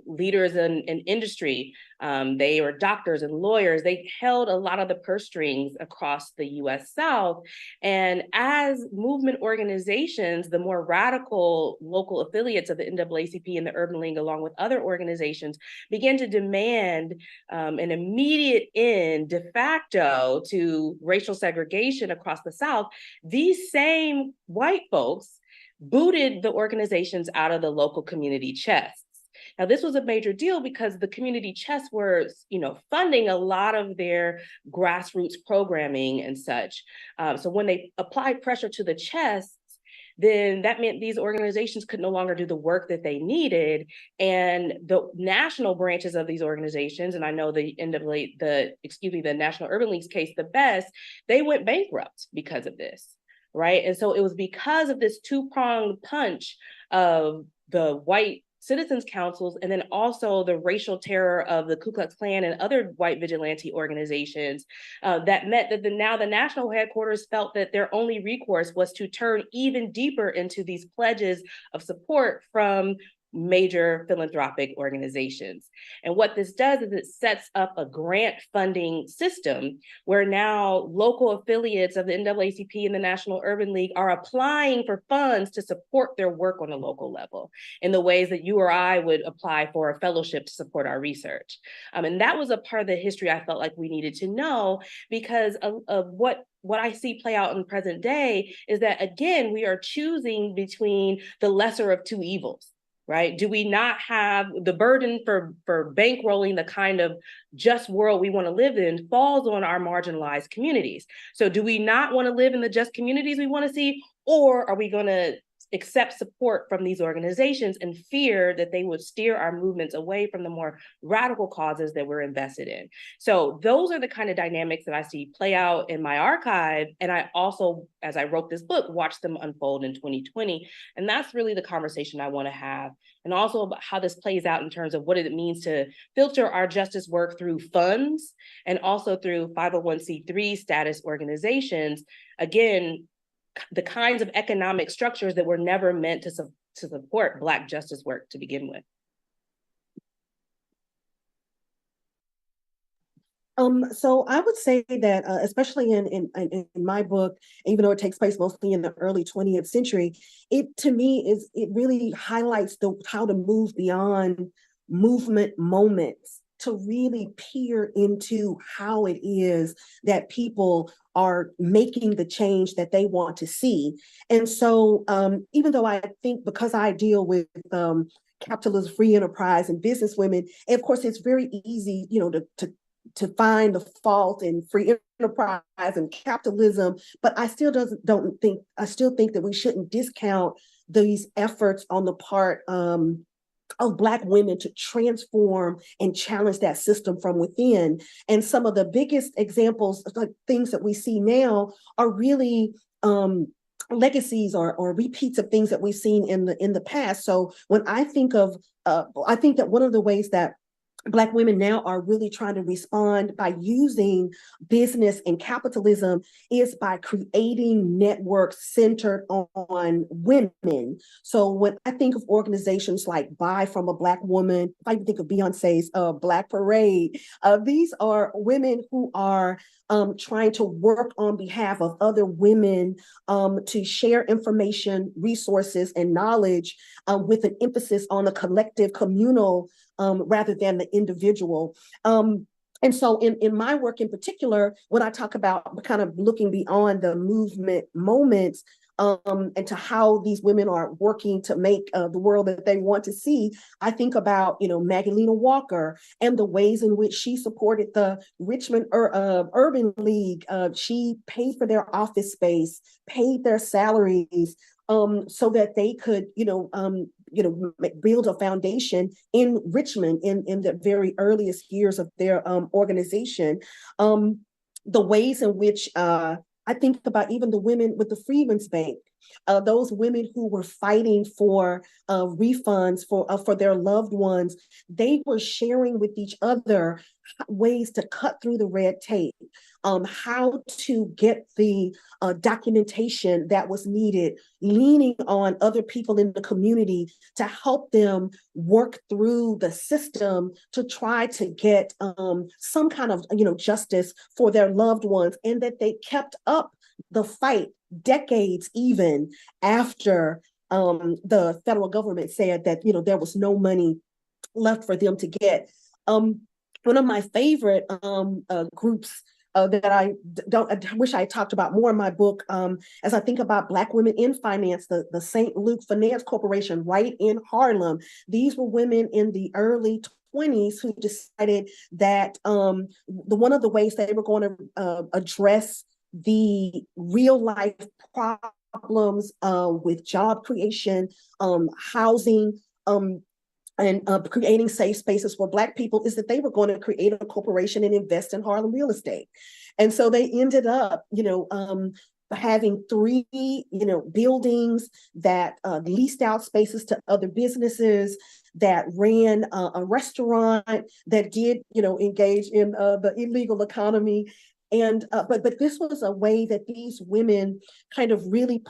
S20: leaders in industry. They were doctors and lawyers. They held a lot of the purse strings across the US South. And as movement organizations, the more radical local affiliates of the NAACP and the Urban League, along with other organizations, began to demand an immediate end de facto to racial segregation across the South. These same white folks booted the organizations out of the local community chests. Now, this was a major deal because the community chests were, funding a lot of their grassroots programming and such. So when they applied pressure to the chests, then that meant these organizations could no longer do the work that they needed. And the national branches of these organizations, and I know the National Urban League's case the best, they went bankrupt because of this, right? And so it was because of this two-pronged punch of the white citizens councils, and then also the racial terror of the Ku Klux Klan and other white vigilante organizations, that meant that now the national headquarters felt that their only recourse was to turn even deeper into these pledges of support from major philanthropic organizations. And what this does is it sets up a grant funding system where now local affiliates of the NAACP and the National Urban League are applying for funds to support their work on a local level in the ways that you or I would apply for a fellowship to support our research. And that was a part of the history I felt like we needed to know, because of what I see play out in present day is that, again, we are choosing between the lesser of two evils. Right? Do we not have the burden for bankrolling the kind of just world we want to live in falls on our marginalized communities? So do we not want to live in the just communities we want to see, or are we going to accept support from these organizations and fear that they would steer our movements away from the more radical causes that we're invested in? So those are the kind of dynamics that I see play out in my archive. And I also, as I wrote this book, watched them unfold in 2020. And that's really the conversation I want to have. And also about how this plays out in terms of what it means to filter our justice work through funds and also through 501c3 status organizations. Again, the kinds of economic structures that were never meant to support Black justice work to begin with.
S21: So I would say that, especially in my book, even though it takes place mostly in the early 20th century, it really highlights how to move beyond movement moments to really peer into how it is that people are making the change that they want to see. And so even though I think, because I deal with capitalism, free enterprise, and business women, and of course it's very easy, to find the fault in free enterprise and capitalism, but I still think that we shouldn't discount these efforts on the part of Black women to transform and challenge that system from within. And some of the biggest examples, like things that we see now, are really legacies or repeats of things that we've seen in the past. So when I think that one of the ways that Black women now are really trying to respond by using business and capitalism is by creating networks centered on women. So when I think of organizations like Buy from a Black Woman, if I think of Beyonce's Black Parade, these are women who are trying to work on behalf of other women to share information, resources, and knowledge with an emphasis on a collective, communal, rather than the individual. And so in my work in particular, when I talk about kind of looking beyond the movement moments, and to how these women are working to make the world that they want to see, I think about, Magdalena Walker and the ways in which she supported the Richmond Urban League. She paid for their office space, paid their salaries, so that they could, build a foundation in Richmond in the very earliest years of their organization. The ways in which I think about even the women with the Freedmen's Bank, those women who were fighting for refunds for their loved ones. They were sharing with each other ways to cut through the red tape, how to get the documentation that was needed, leaning on other people in the community to help them work through the system to try to get some kind of justice for their loved ones, and that they kept up the fight decades even after the federal government said that there was no money left for them to get. One of my favorite groups that I wish I talked about more in my book, as I think about Black women in finance, the St. Luke Finance Corporation right in Harlem. These were women in the early 20s who decided that one of the ways they were going to address the real life problems with job creation, housing, and creating safe spaces for Black people is that they were going to create a corporation and invest in Harlem real estate. And so they ended up, having 3, buildings that leased out spaces to other businesses, that ran a restaurant, that did, engage in the illegal economy. And but this was a way that these women kind of really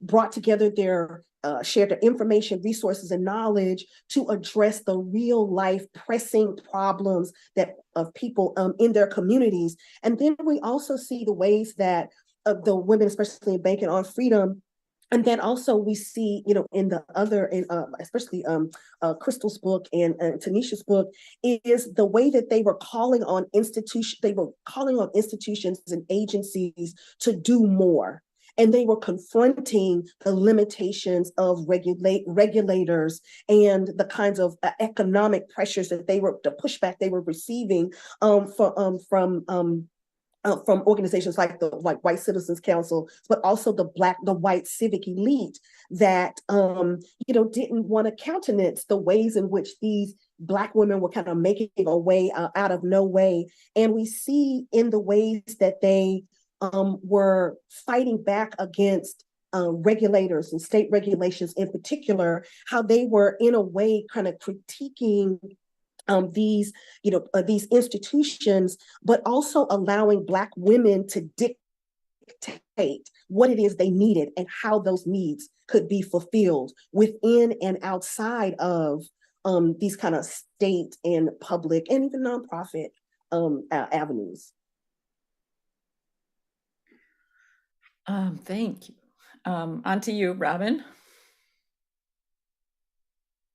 S21: brought together their shared their information, resources, and knowledge to address the real life pressing problems of people in their communities. And then we also see the ways that the women, especially in Banking on Freedom. And then also we see, in the other, especially Crystal's book and Tanisha's book, is the way that they were calling on institutions and agencies to do more. And they were confronting the limitations of regulators and the kinds of economic pressures that the pushback they were receiving from organizations like the White Citizens Council, but also the white civic elite that didn't want to countenance the ways in which these Black women were kind of making a way out of no way. And we see in the ways that they were fighting back against regulators and state regulations in particular, how they were in a way kind of critiquing these institutions, but also allowing Black women to dictate what it is they needed and how those needs could be fulfilled within and outside of these kind of state and public and even nonprofit avenues.
S19: Thank you. On to you, Robin.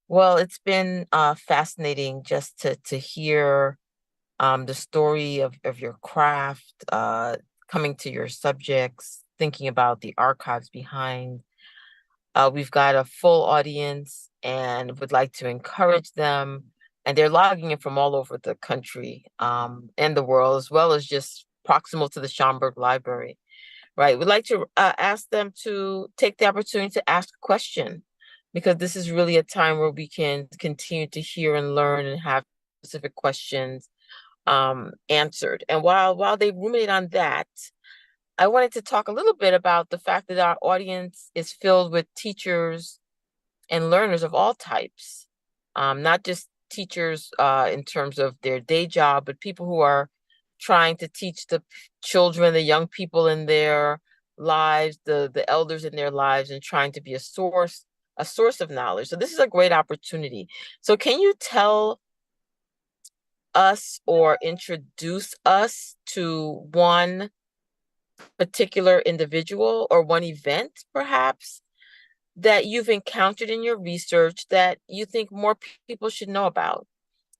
S18: Well, it's been fascinating just to hear the story of your craft, coming to your subjects, thinking about the archives behind. We've got a full audience and would like to encourage them. And they're logging in from all over the country and the world, as well as just proximal to the Schomburg Library. Right. We'd like to ask them to take the opportunity to ask a question, because this is really a time where we can continue to hear and learn and have specific questions answered. And while they ruminate on that, I wanted to talk a little bit about the fact that our audience is filled with teachers and learners of all types, not just teachers in terms of their day job, but people who are trying to teach the children, the young people in their lives, the elders in their lives, and trying to be a source of knowledge. So this is a great opportunity. So can you tell us or introduce us to one particular individual or one event, perhaps, that you've encountered in your research that you think more people should know about?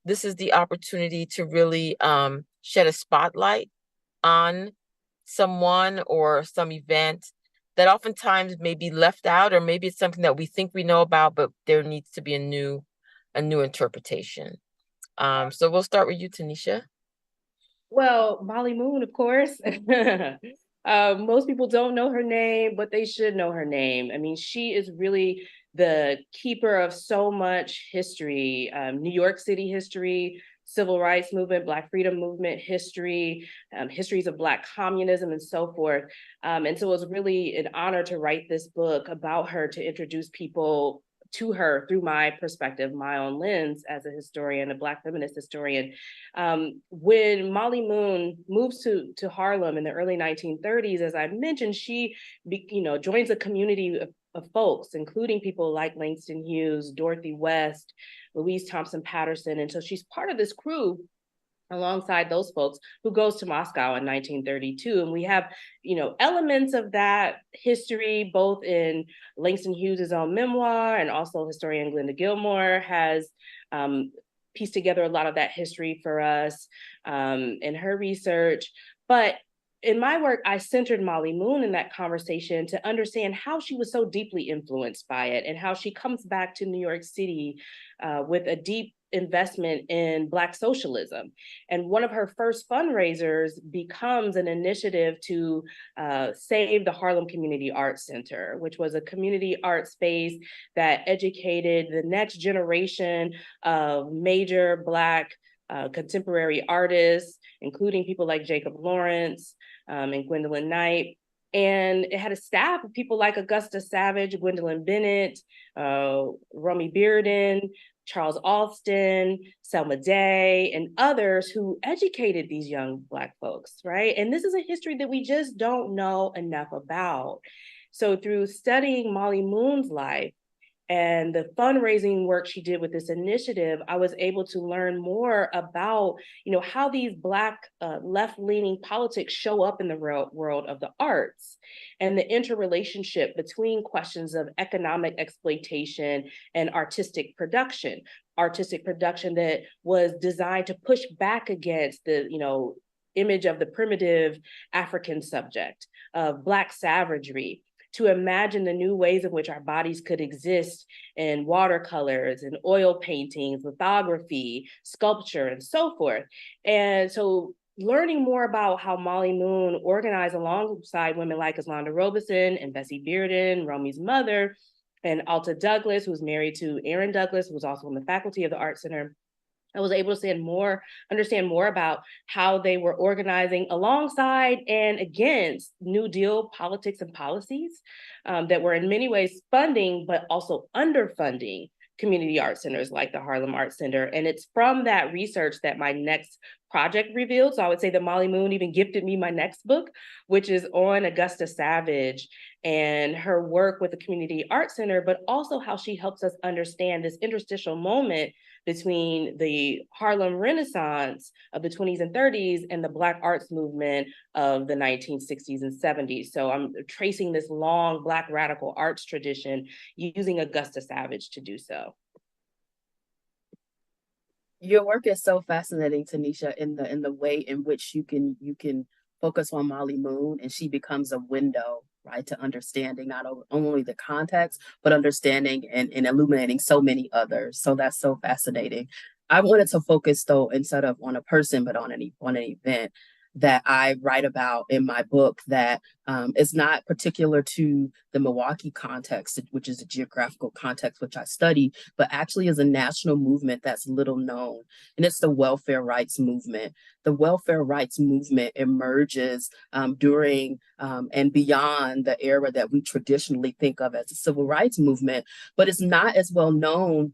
S18: This is the opportunity to really shed a spotlight on someone or some event that oftentimes may be left out, or maybe it's something that we think we know about, but there needs to be a new interpretation. So we'll start with you, Tanisha.
S20: Well, Molly Moon, of course. Most people don't know her name, but they should know her name. I mean, she is really the keeper of so much history, New York City history, civil rights movement, Black freedom movement history, histories of Black communism, and so forth. And so it was really an honor to write this book about her, to introduce people to her through my perspective, my own lens as a historian, a Black feminist historian. When Molly Moon moves to Harlem in the early 1930s, as I mentioned, she joins a community of folks, including people like Langston Hughes, Dorothy West, Louise Thompson Patterson. And so she's part of this crew alongside those folks, who goes to Moscow in 1932. And we have, elements of that history, both in Langston Hughes' own memoir, and also historian Glenda Gilmore has pieced together a lot of that history for us in her research. But in my work, I centered Molly Moon in that conversation to understand how she was so deeply influenced by it, and how she comes back to New York City with a deep investment in Black socialism. And one of her first fundraisers becomes an initiative to save the Harlem Community Arts Center, which was a community art space that educated the next generation of major Black contemporary artists, including people like Jacob Lawrence and Gwendolyn Knight. And it had a staff of people like Augusta Savage, Gwendolyn Bennett, Rummy Bearden, Charles Alston, Selma Day, and others who educated these young Black folks, right? And this is a history that we just don't know enough about. So through studying Molly Moon's life and the fundraising work she did with this initiative, I was able to learn more about, how these Black left-leaning politics show up in the world of the arts, and the interrelationship between questions of economic exploitation and artistic production that was designed to push back against the, image of the primitive African subject, of Black savagery, to imagine the new ways in which our bodies could exist in watercolors and oil paintings, lithography, sculpture, and so forth. And so learning more about how Molly Moon organized alongside women like Islanda Robeson and Bessie Bearden, Romy's mother, and Alta Douglas, who's married to Aaron Douglas, who was also on the faculty of the Art Center. I was able to understand more about how they were organizing alongside and against New Deal politics and policies that were in many ways funding, but also underfunding community art centers like the Harlem Art Center. And it's from that research that my next project revealed. So I would say that Molly Moon even gifted me my next book, which is on Augusta Savage and her work with the Community Art Center, but also how she helps us understand this interstitial moment between the Harlem Renaissance of the 20s and 30s and the Black arts movement of the 1960s and 70s. So I'm tracing this long Black radical arts tradition using Augusta Savage to do so.
S6: Your work is so fascinating, Tanisha, in the way in which you can focus on Molly Moon, and she becomes a window, right, to understanding not only the context, but understanding and illuminating so many others. So that's so fascinating. I wanted to focus, though, instead of on a person, but on an event that I write about in my book that is not particular to the Milwaukee context, which is a geographical context which I study, but actually is a national movement that's little known. And it's the welfare rights movement. The welfare rights movement emerges during and beyond the era that we traditionally think of as the civil rights movement, but it's not as well known,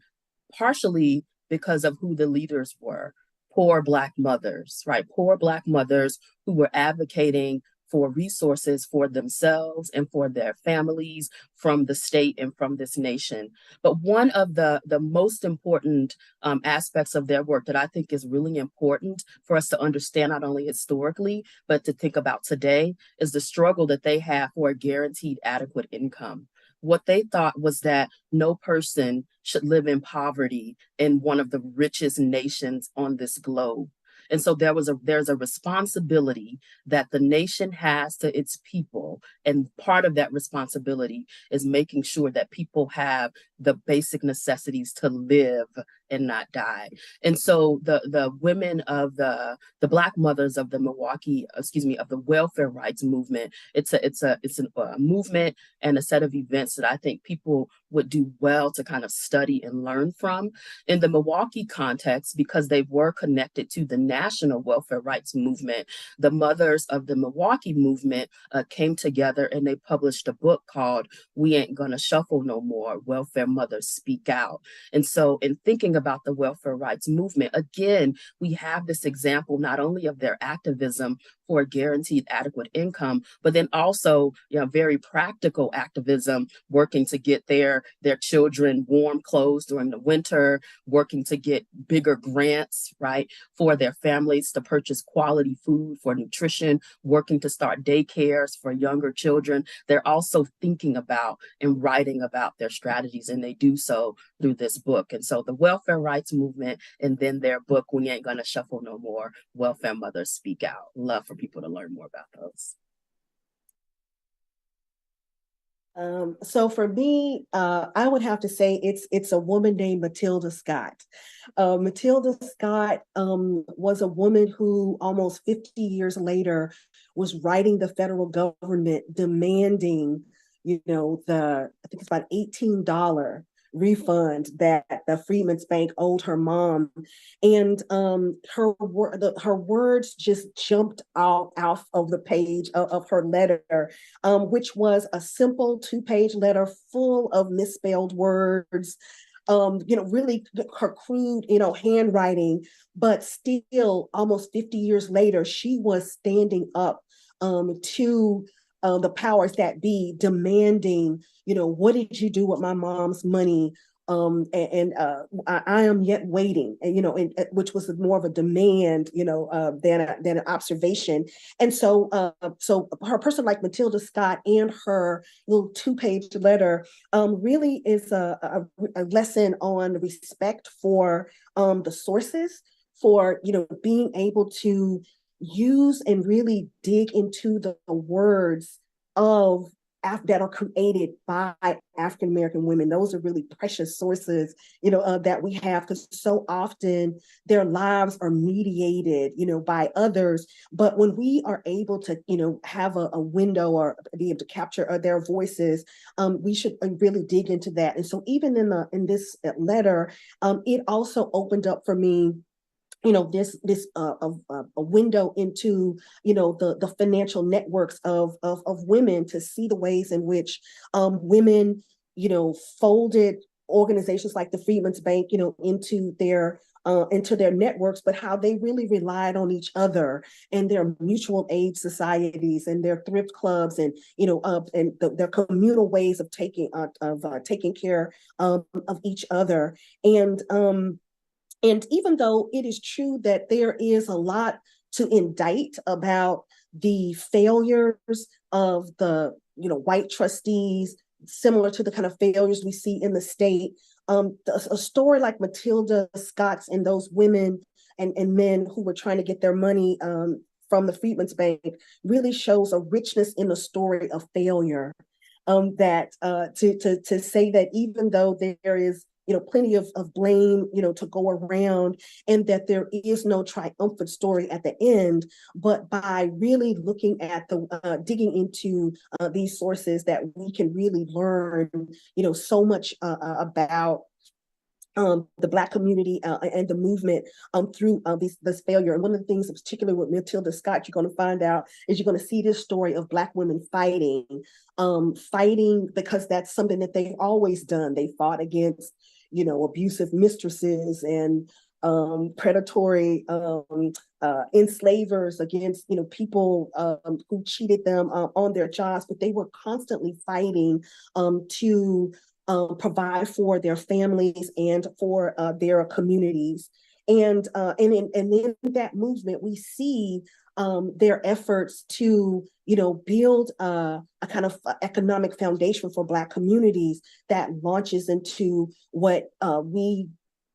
S6: partially because of who the leaders were. Poor Black mothers, right? Poor Black mothers who were advocating for resources for themselves and for their families from the state and from this nation. But one of the most important aspects of their work that I think is really important for us to understand, not only historically, but to think about today, is the struggle that they have for a guaranteed adequate income. What they thought was that no person should live in poverty in one of the richest nations on this globe. And so there's a responsibility that the nation has to its people. And part of that responsibility is making sure that people have the basic necessities to live and not die. And so the women of the Black mothers of the of the welfare rights movement, it's a movement and a set of events that I think people would do well to kind of study and learn from. In the Milwaukee context, because they were connected to the national welfare rights movement, the mothers of the Milwaukee movement came together and they published a book called We Ain't Gonna Shuffle No More, Welfare Mothers Speak Out. And so in thinking about the welfare rights movement, again, we have this example not only of their activism for guaranteed adequate income, but then also, very practical activism, working to get their children warm clothes during the winter, working to get bigger grants, right, for their families to purchase quality food for nutrition, working to start daycares for younger children. They're also thinking about and writing about their strategies, and they do so through this book. And so the welfare rights movement, and then their book, We Ain't Gonna Shuffle No More, Welfare Mothers Speak Out. Love for people to learn more about those.
S21: So for me, I would have to say it's a woman named Matilda Scott. Matilda Scott was a woman who almost 50 years later was writing the federal government demanding, I think it's about $18 refund that the Freedmen's Bank owed her mom. And her words just jumped out of the page of her letter, which was a simple 2-page letter full of misspelled words, really her crude, handwriting, but still almost 50 years later, she was standing up to the powers that be, demanding, what did you do with my mom's money? I am yet waiting, and which was more of a demand, than an observation. And so her person like Matilda Scott and her little 2-page letter really is a lesson on respect for the sources, for being able to use and really dig into the words of that are created by African American women. Those are really precious sources, that we have, because so often their lives are mediated, by others. But when we are able to, have a window or be able to capture their voices, we should really dig into that. And so even in this letter, it also opened up for me a window into the financial networks of women, to see the ways in which women folded organizations like the Freedmen's Bank into their networks, but how they really relied on each other and their mutual aid societies and their thrift clubs, and their communal ways of taking care of each other. And even though it is true that there is a lot to indict about the failures of the white trustees, similar to the kind of failures we see in the state, a story like Matilda Scott's and those women and men who were trying to get their money from the Freedmen's Bank really shows a richness in the story of failure. That to say that even though there is plenty of blame, to go around, and that there is no triumphant story at the end, but by really looking at digging into these sources, that we can really learn, so much about the Black community and the movement through this failure. And one of the things, particularly with Matilda Scott, you're going to find out is you're going to see this story of Black women fighting because that's something that they've always done. They fought against, abusive mistresses and predatory enslavers, against people who cheated them on their jobs, but they were constantly fighting to provide for their families and for their communities. And in that movement, we see their efforts to, build a kind of economic foundation for Black communities that launches into what we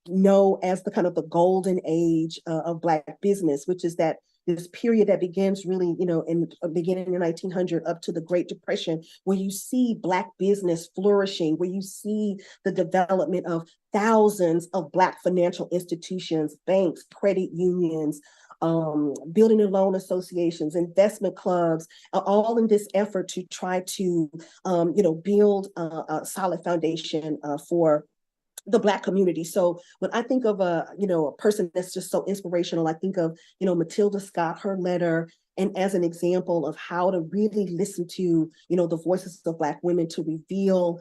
S21: know as the kind of the golden age of Black business, which is that this period that begins really, in beginning in 1900 up to the Great Depression, where you see Black business flourishing, where you see the development of thousands of Black financial institutions, banks, credit unions, building and loan associations, investment clubs, all in this effort to try to, build a solid foundation for the Black community. So when I think of a person that's just so inspirational, I think of, Matilda Scott, her letter, and as an example of how to really listen to, the voices of Black women to reveal,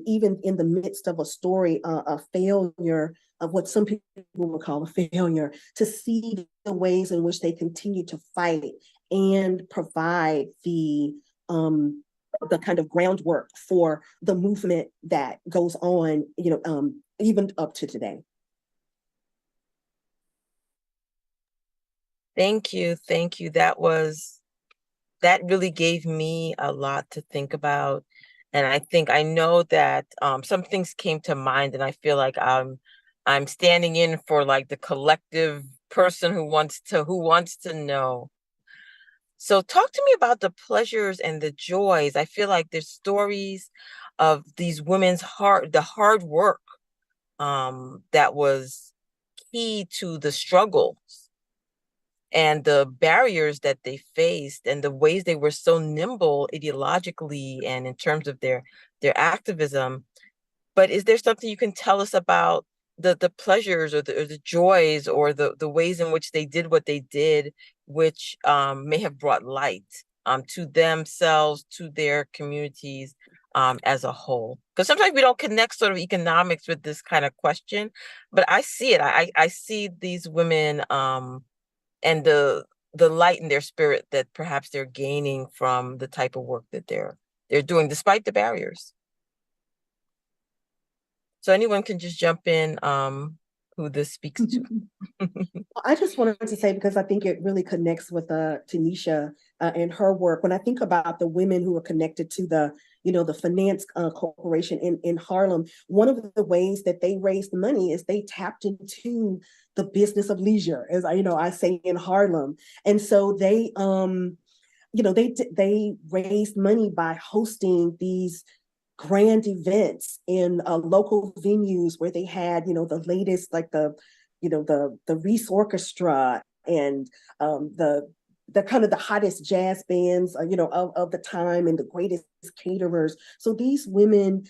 S21: even in the midst of a story, a failure of what some people would call a failure, to see the ways in which they continue to fight and provide the kind of groundwork for the movement that goes on, even up to today.
S18: Thank you. Thank you. That really gave me a lot to think about. And I know that some things came to mind, and I feel like I'm standing in for like the collective person who wants to know. So talk to me about the pleasures and the joys. I feel like there's stories of these women's the hard work that was key to the struggles and the barriers that they faced and the ways they were so nimble ideologically and in terms of their activism. But is there something you can tell us about the pleasures or the joys or the ways in which they did what they did, which may have brought light to themselves, to their communities as a whole? Because sometimes we don't connect sort of economics with this kind of question, but I see it. I see these women and the light in their spirit that perhaps they're gaining from the type of work that they're doing despite the barriers. So anyone can just jump in who this speaks to.
S21: I just wanted to say, because I think it really connects with Tanisha and her work. When I think about the women who are connected to the finance corporation in Harlem, one of the ways that they raised money is they tapped into the business of leisure, as I say in Harlem. And so they they raised money by hosting these grand events in local venues where they had, the latest, like the Reese Orchestra and the kind of the hottest jazz bands, of the time, and the greatest caterers. So these women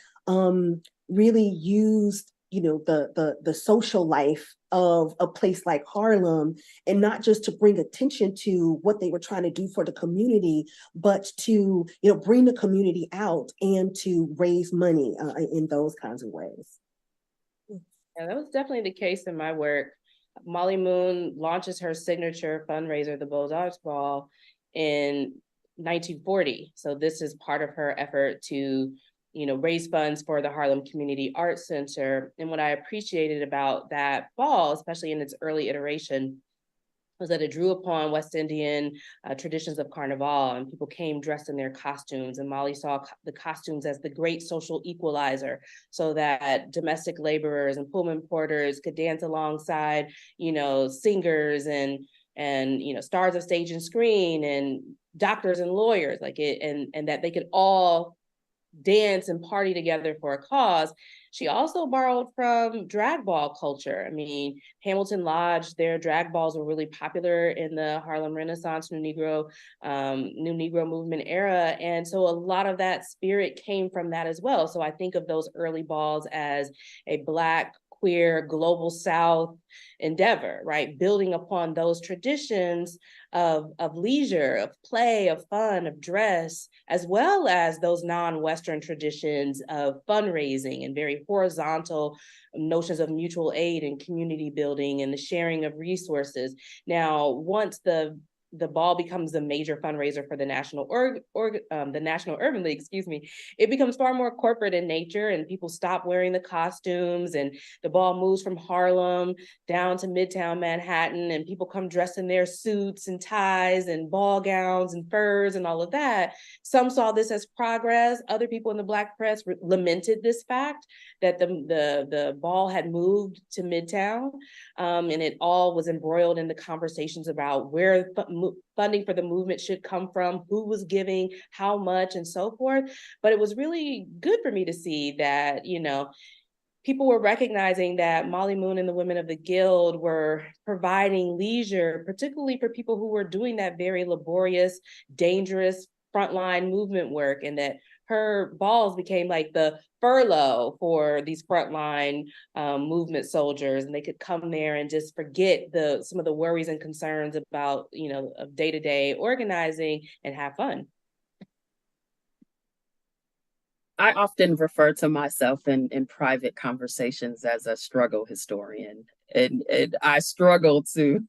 S21: really used, the social life of a place like Harlem, and not just to bring attention to what they were trying to do for the community, but to, bring the community out and to raise money in those kinds of ways.
S20: Yeah, that was definitely the case in my work. Molly Moon launches her signature fundraiser, the Beaux-Arts Ball, in 1940. So this is part of her effort to, raise funds for the Harlem Community Arts Center. And what I appreciated about that ball, especially in its early iteration, was that it drew upon West Indian traditions of Carnival, and people came dressed in their costumes. And Molly saw the costumes as the great social equalizer, so that domestic laborers and Pullman porters could dance alongside, singers and stars of stage and screen and doctors and lawyers, and that they could all dance and party together for a cause. She also borrowed from drag ball culture. I mean, Hamilton Lodge, their drag balls were really popular in the Harlem Renaissance, New Negro movement era. And so a lot of that spirit came from that as well. So I think of those early balls as a Black, queer, global South endeavor, right? Building upon those traditions of leisure, of play, of fun, of dress, as well as those non-Western traditions of fundraising and very horizontal notions of mutual aid and community building and the sharing of resources. Now, once the the ball becomes a major fundraiser for the National Urban League, it becomes far more corporate in nature, and people stop wearing the costumes, and the ball moves from Harlem down to Midtown Manhattan, and people come dressed in their suits and ties and ball gowns and furs and all of that. Some saw this as progress. Other people in the Black press lamented this fact that the ball had moved to Midtown, and it all was embroiled in the conversations about where funding for the movement should come from, who was giving, how much, and so forth. But it was really good for me to see that, people were recognizing that Molly Moon and the women of the Guild were providing leisure, particularly for people who were doing that very laborious, dangerous frontline movement work, and that her balls became like the furlough for these frontline movement soldiers, and they could come there and just forget some of the worries and concerns about, of day-to-day organizing and have fun.
S6: I often refer to myself in private conversations as a struggle historian. And I struggle to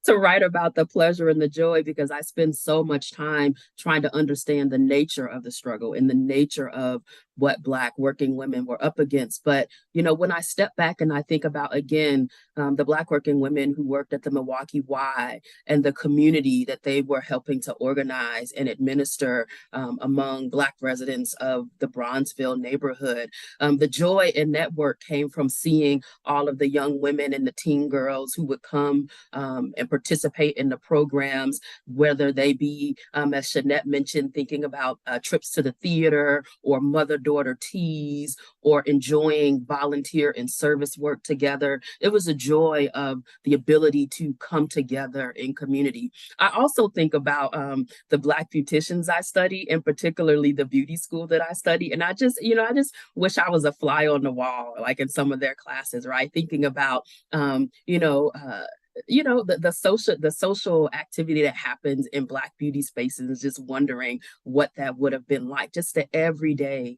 S6: write about the pleasure and the joy because I spend so much time trying to understand the nature of the struggle and the nature of what Black working women were up against. But, when I step back and I think about, again, the Black working women who worked at the Milwaukee Y and the community that they were helping to organize and administer among Black residents of the Bronzeville neighborhood, the joy in that work came from seeing all of the young women and the teen girls who would come and participate in the programs, whether they be, as Shanette mentioned, thinking about trips to the theater or mother-daughter teas or enjoying volunteer and service work together. It was a joy of the ability to come together in community. I also think about the Black beauticians I study, and particularly the beauty school that I study. And I just wish I was a fly on the wall, like in some of their classes, right? Thinking about, the social activity that happens in Black beauty spaces, is just wondering what that would have been like, just the everyday,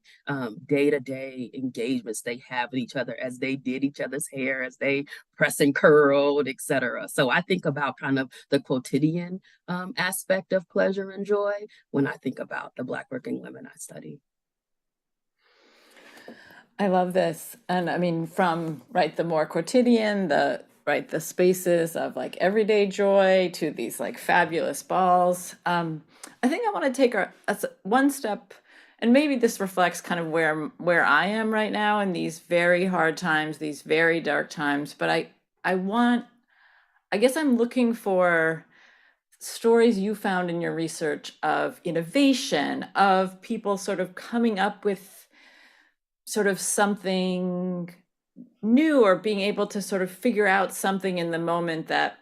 S6: day-to-day engagements they have with each other as they did each other's hair, as they press and curled, etc. So I think about kind of the quotidian aspect of pleasure and joy when I think about the Black working women I study.
S19: I love this. And I mean, from the more quotidian, the spaces of like everyday joy to these like fabulous balls. I think I want to take one step, and maybe this reflects kind of where I am right now in these very hard times, these very dark times. But I guess I'm looking for stories you found in your research of innovation, of people sort of coming up with sort of something new, or being able to sort of figure out something in the moment that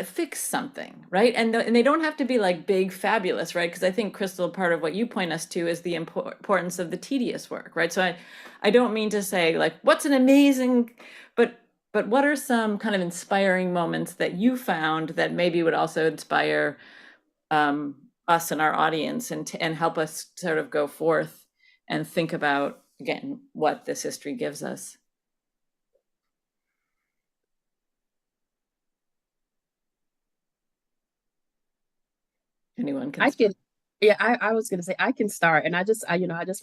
S19: fix something, right? And they don't have to be like big, fabulous, right? Because I think, Crystal, part of what you point us to is the importance of the tedious work, right? So I don't mean to say like, what's an amazing, but what are some kind of inspiring moments that you found that maybe would also inspire us and our audience and help us sort of go forth and think about, again, what this history gives us? Anyone can.
S6: I was going to say I can start, and I just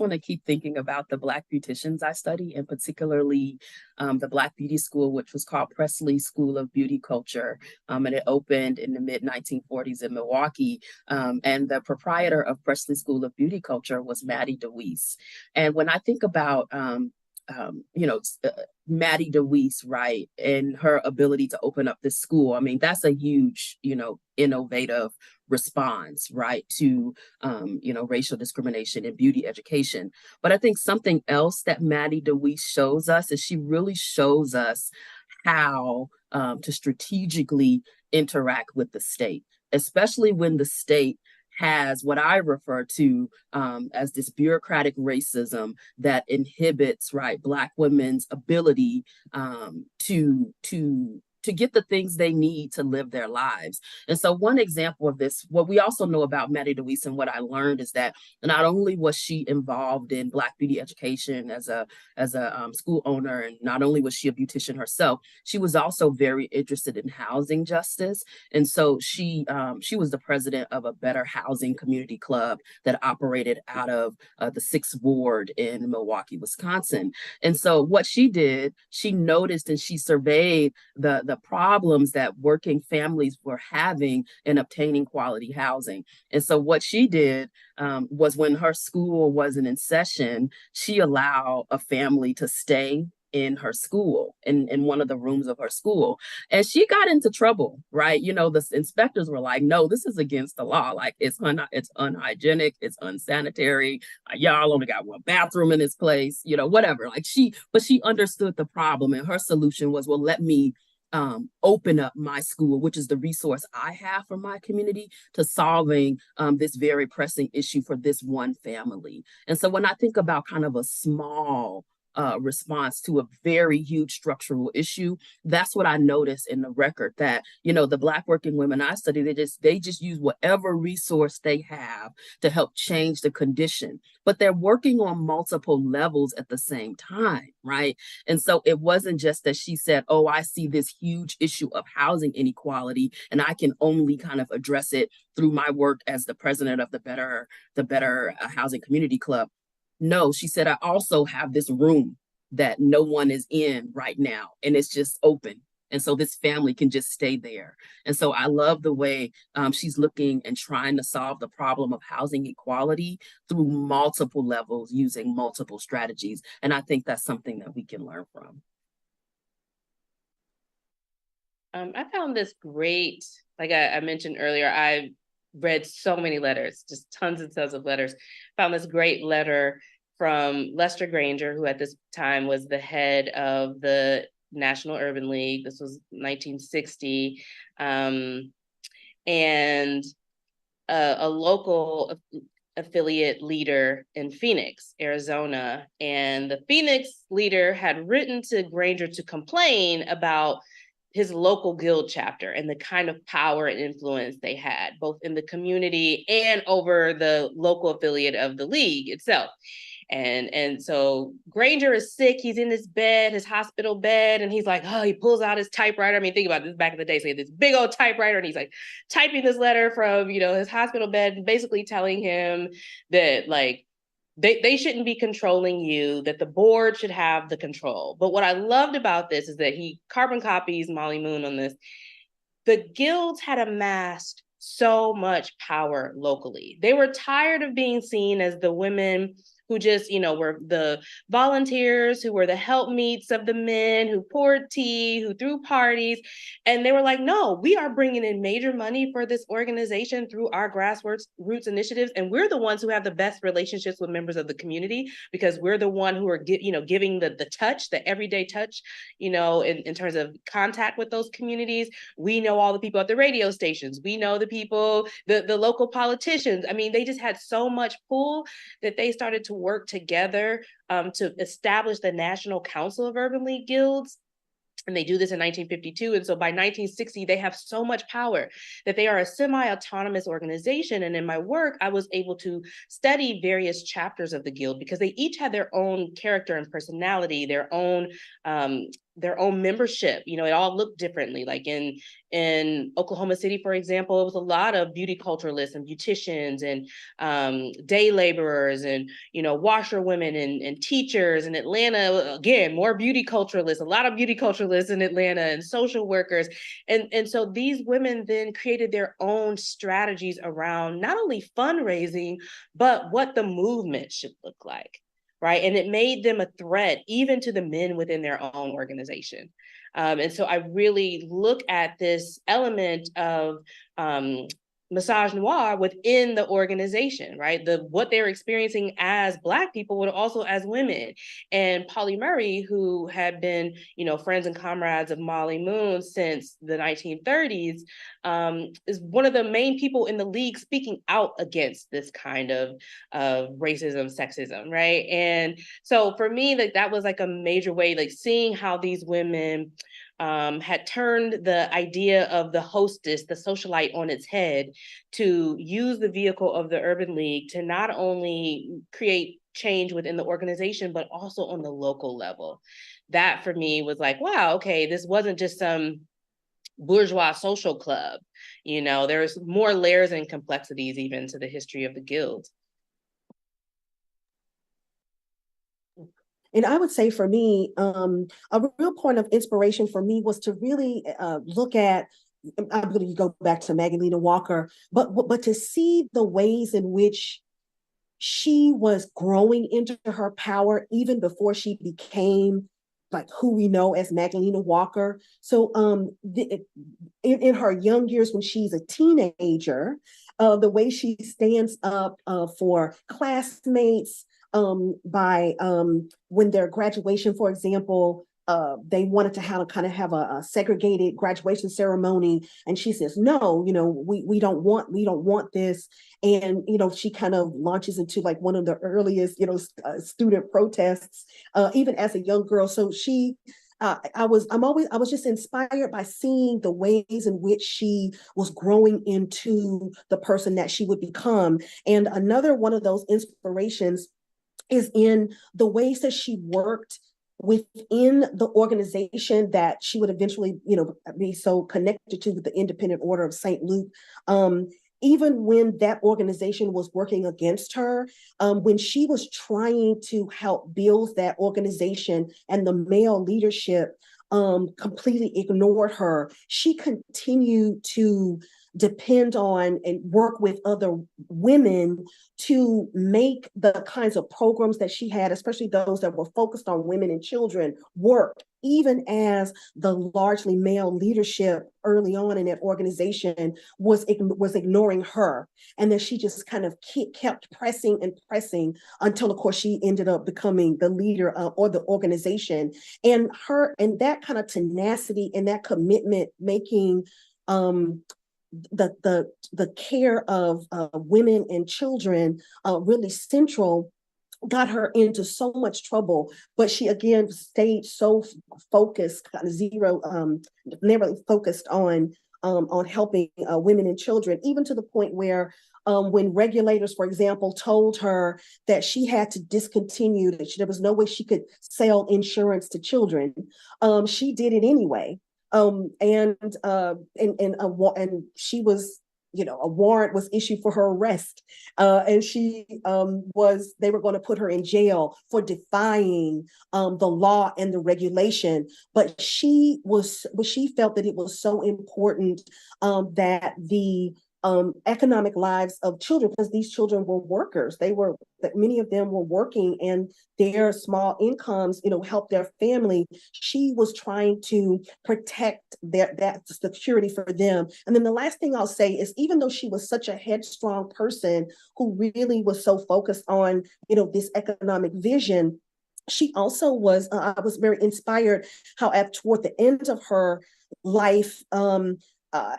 S6: want to keep thinking about the Black beauticians I study, and particularly the Black Beauty School, which was called Presley School of Beauty Culture, and it opened in the mid-1940s in Milwaukee. And the proprietor of Presley School of Beauty Culture was Maddie DeWeese. And when I think about Maddie DeWeese, right, and her ability to open up this school, I mean, that's a huge, innovative response, right, to, racial discrimination in beauty education. But I think something else that Maddie DeWeese shows us is she really shows us how to strategically interact with the state, especially when the state has what I refer to as this bureaucratic racism that inhibits, right, Black women's ability to to get the things they need to live their lives. And so one example of this, what we also know about Maddie DeWeese and what I learned is that not only was she involved in Black beauty education as a school owner, and not only was she a beautician herself, she was also very interested in housing justice. And so she was the president of a Better Housing Community Club that operated out of the 6th Ward in Milwaukee, Wisconsin. And so what she did, she noticed and she surveyed the problems that working families were having in obtaining quality housing. And so what she did was, when her school wasn't in session, she allowed a family to stay in her school, in one of the rooms of her school. And she got into trouble, right? You know, the inspectors were like, no, this is against the law. Like, it's unhygienic, it's unsanitary. Y'all only got one bathroom in this place, you know, whatever. But she understood the problem, and her solution was, well, let me open up my school, which is the resource I have for my community, to solving this very pressing issue for this one family. And so when I think about kind of a small response to a very huge structural issue, that's what I noticed in the record, that, you know, the Black working women I study, they just use whatever resource they have to help change the condition, but they're working on multiple levels at the same time, right? And so it wasn't just that she said, oh, I see this huge issue of housing inequality, and I can only kind of address it through my work as the president of the Better Housing Community Club. No, she said, I also have this room that no one is in right now, and it's just open. And so this family can just stay there. And so I love the way she's looking and trying to solve the problem of housing equality through multiple levels, using multiple strategies. And I think that's something that we can learn from.
S20: I found this great, like I mentioned earlier, I read so many letters, just tons and tons of letters. Found this great letter from Lester Granger, who at this time was the head of the National Urban League. This was 1960. And a local affiliate leader in Phoenix, Arizona. And the Phoenix leader had written to Granger to complain about his local guild chapter and the kind of power and influence they had, both in the community and over the local affiliate of the league itself. And so Granger is sick. He's in his bed, his hospital bed, and he's like, oh, he pulls out his typewriter. I mean, think about this back in the day. So he had this big old typewriter, and he's like typing this letter from, you know, his hospital bed, basically telling him that, like, they shouldn't be controlling you, that the board should have the control. But what I loved about this is that he carbon copies Molly Moon on this. The guilds had amassed so much power locally. They were tired of being seen as the women who just, you know, were the volunteers, who were the helpmeets of the men, who poured tea, who threw parties. And they were like, no, we are bringing in major money for this organization through our grassroots initiatives. And we're the ones who have the best relationships with members of the community, because we're the one who are giving the touch, the everyday touch, you know, in terms of contact with those communities. We know all the people at the radio stations. We know the people, the local politicians. I mean, they just had so much pull that they started to work together to establish the National Council of Urban League Guilds. And they do this in 1952. And so by 1960, they have so much power that they are a semi-autonomous organization. And in my work, I was able to study various chapters of the guild, because they each had their own character and personality, their own membership. You know, it all looked differently. Like in Oklahoma City, for example, it was a lot of beauty culturalists and beauticians and day laborers and, you know, washerwomen and teachers. In Atlanta, again, more beauty culturalists, a lot of beauty culturalists in Atlanta, and social workers. And so these women then created their own strategies around not only fundraising, but what the movement should look like. Right. And it made them a threat even to the men within their own organization. And so I really look at this element of misogynoir within the organization, right? What they're experiencing as Black people, but also as women. And Polly Murray, who had been, you know, friends and comrades of Molly Moon since the 1930s, is one of the main people in the league speaking out against this kind of racism, sexism, right? And so for me, like, that was like a major way, like seeing how these women had turned the idea of the hostess, the socialite, on its head to use the vehicle of the Urban League to not only create change within the organization, but also on the local level. That for me was like, wow, okay, this wasn't just some bourgeois social club. There's more layers and complexities even to the history of the guild.
S21: And I would say for me, a real point of inspiration for me was to really look at, I'm going to go back to Magdalena Walker, but to see the ways in which she was growing into her power even before she became like who we know as Magdalena Walker. So in her young years when she's a teenager, the way she stands up for classmates, by when their graduation, for example, they wanted to have a segregated graduation ceremony, and she says, no, we don't want this. And she kind of launches into like one of the earliest student protests, even as a young girl. So I was just inspired by seeing the ways in which she was growing into the person that she would become. And another one of those inspirations is in the ways that she worked within the organization that she would eventually, be so connected to, with the Independent Order of St. Luke. Even when that organization was working against her, when she was trying to help build that organization and the male leadership completely ignored her, she continued to depend on and work with other women to make the kinds of programs that she had, especially those that were focused on women and children, work, even as the largely male leadership early on in that organization was ignoring her. And then she just kind of kept pressing and pressing until, of course, she ended up becoming the leader of the organization. And that kind of tenacity and that commitment, making the care of women and children really central, got her into so much trouble. But she again stayed so focused, kind of never focused on helping women and children, even to the point where when regulators, for example, told her that she had to discontinue, that there was no way she could sell insurance to children, she did it anyway. And she was, a warrant was issued for her arrest, and they were going to put her in jail for defying the law and the regulation. But she felt that it was so important that the economic lives of children, because these children were workers. Many of them were working, and their small incomes, helped their family. She was trying to protect that security for them. And then the last thing I'll say is, even though she was such a headstrong person who really was so focused on, this economic vision, she also was, I was very inspired how toward the end of her life,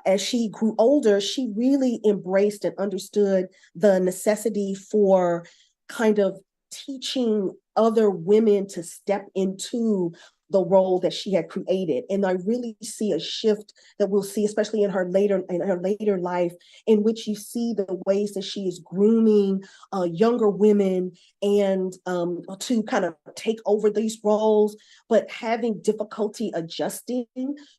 S21: as she grew older, she really embraced and understood the necessity for kind of teaching other women to step into the role that she had created. And I really see a shift that we'll see, especially in her later life, in which you see the ways that she is grooming younger women and to kind of take over these roles, but having difficulty adjusting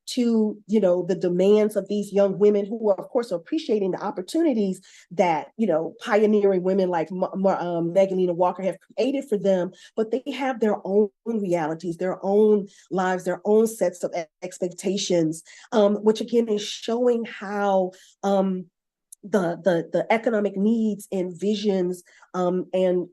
S21: to, the demands of these young women who are, of course, appreciating the opportunities that, pioneering women like Magdalena Walker have created for them, but they have their own realities, their own lives, their own sets of expectations, which again is showing how the economic needs and visions and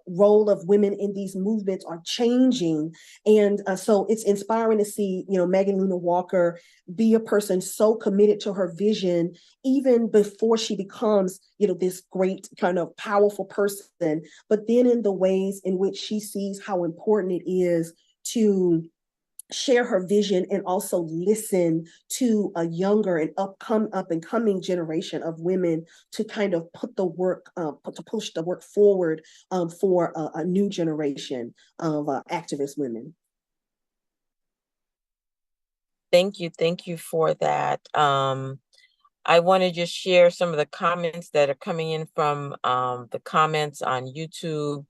S21: role of women in these movements are changing. And so it's inspiring to see, Magdalena Walker be a person so committed to her vision, even before she becomes, this great kind of powerful person, but then in the ways in which she sees how important it is to share her vision and also listen to a younger and up and coming generation of women to kind of put the work, to push the work forward for a new generation of activist women.
S18: Thank you for that. I want to just share some of the comments that are coming in from the comments on YouTube.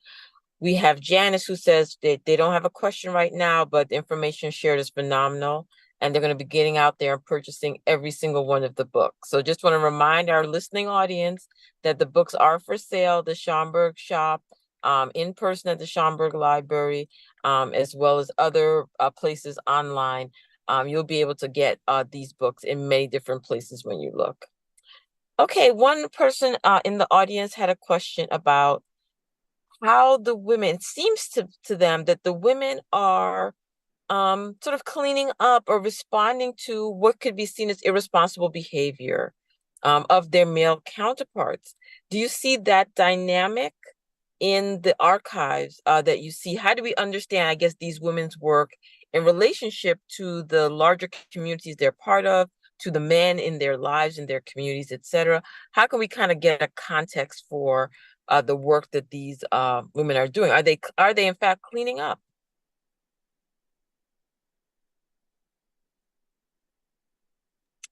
S18: We have Janice who says they don't have a question right now, but the information shared is phenomenal. And they're going to be getting out there and purchasing every single one of the books. So just want to remind our listening audience that the books are for sale, the Schomburg shop, in person at the Schomburg Library, as well as other places online. You'll be able to get these books in many different places when you look. Okay, one person in the audience had a question about how the women, it seems to them that the women are sort of cleaning up or responding to what could be seen as irresponsible behavior of their male counterparts. Do you see that dynamic in the archives that you see? How do we understand, I guess, these women's work in relationship to the larger communities they're part of, to the men in their lives, in their communities, et cetera? How can we kind of get a context for the work that these women are doing? Are they in fact cleaning up?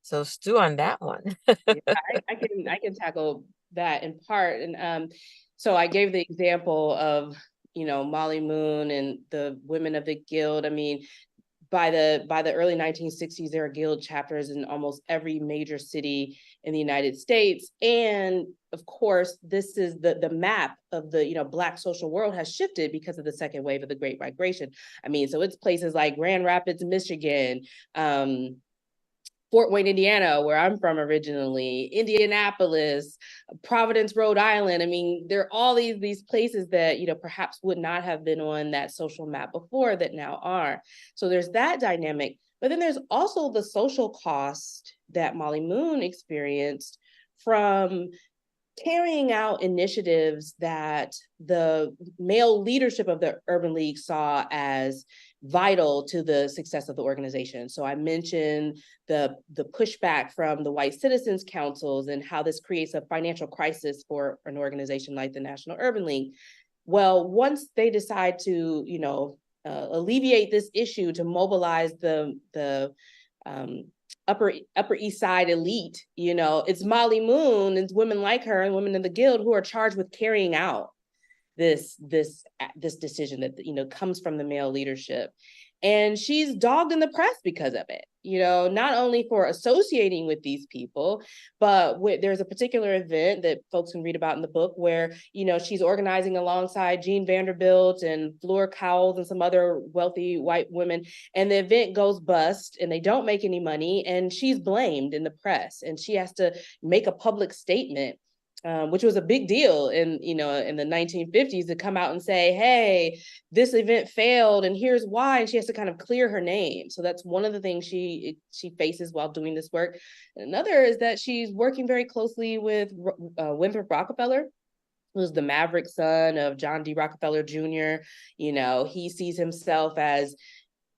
S18: So stew on that one.
S20: I can tackle that in part. And so I gave the example of, Molly Moon and the women of the Guild. I mean, by the early 1960s, there are Guild chapters in almost every major city in the United States. And of course, this is the map of the, Black social world has shifted because of the second wave of the Great Migration. I mean, so it's places like Grand Rapids, Michigan, Fort Wayne, Indiana, where I'm from originally, Indianapolis, Providence, Rhode Island. I mean, there are all these places that, perhaps would not have been on that social map before that now are. So there's that dynamic. But then there's also the social cost that Molly Moon experienced from carrying out initiatives that the male leadership of the Urban League saw as vital to the success of the organization. So I mentioned the pushback from the white citizens councils and how this creates a financial crisis for an organization like the National Urban League. Well, once they decide to, alleviate this issue, to mobilize the Upper East Side elite, it's Molly Moon and women like her and women in the Guild who are charged with carrying out this decision that comes from the male leadership. And she's dogged in the press because of it, not only for associating with these people, but there's a particular event that folks can read about in the book where, she's organizing alongside Jean Vanderbilt and Fleur Cowles and some other wealthy white women. And the event goes bust and they don't make any money. And she's blamed in the press and she has to make a public statement. Which was a big deal in the 1950s, to come out and say, hey, this event failed and here's why. And she has to kind of clear her name. So that's one of the things she faces while doing this work. And another is that she's working very closely with Winthrop Rockefeller, who's the maverick son of John D. Rockefeller Jr. He sees himself as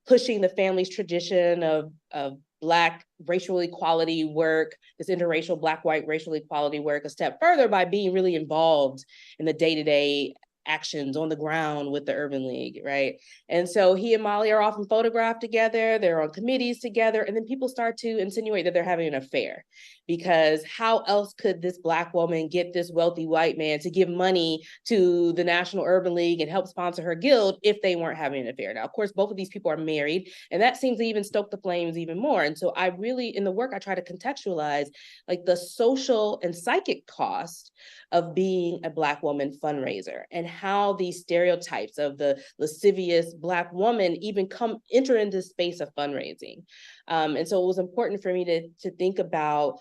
S20: pushing the family's tradition of Black racial equality work, this interracial Black-white racial equality work, a step further by being really involved in the day-to-day actions on the ground with the Urban League, right? And so he and Molly are often photographed together, they're on committees together, and then people start to insinuate that they're having an affair, because how else could this Black woman get this wealthy white man to give money to the National Urban League and help sponsor her guild if they weren't having an affair? Now, of course, both of these people are married, and that seems to even stoke the flames even more. And so I really, in the work, I try to contextualize like the social and psychic cost of being a Black woman fundraiser, and how these stereotypes of the lascivious Black woman even enter into the space of fundraising. And so it was important for me to think about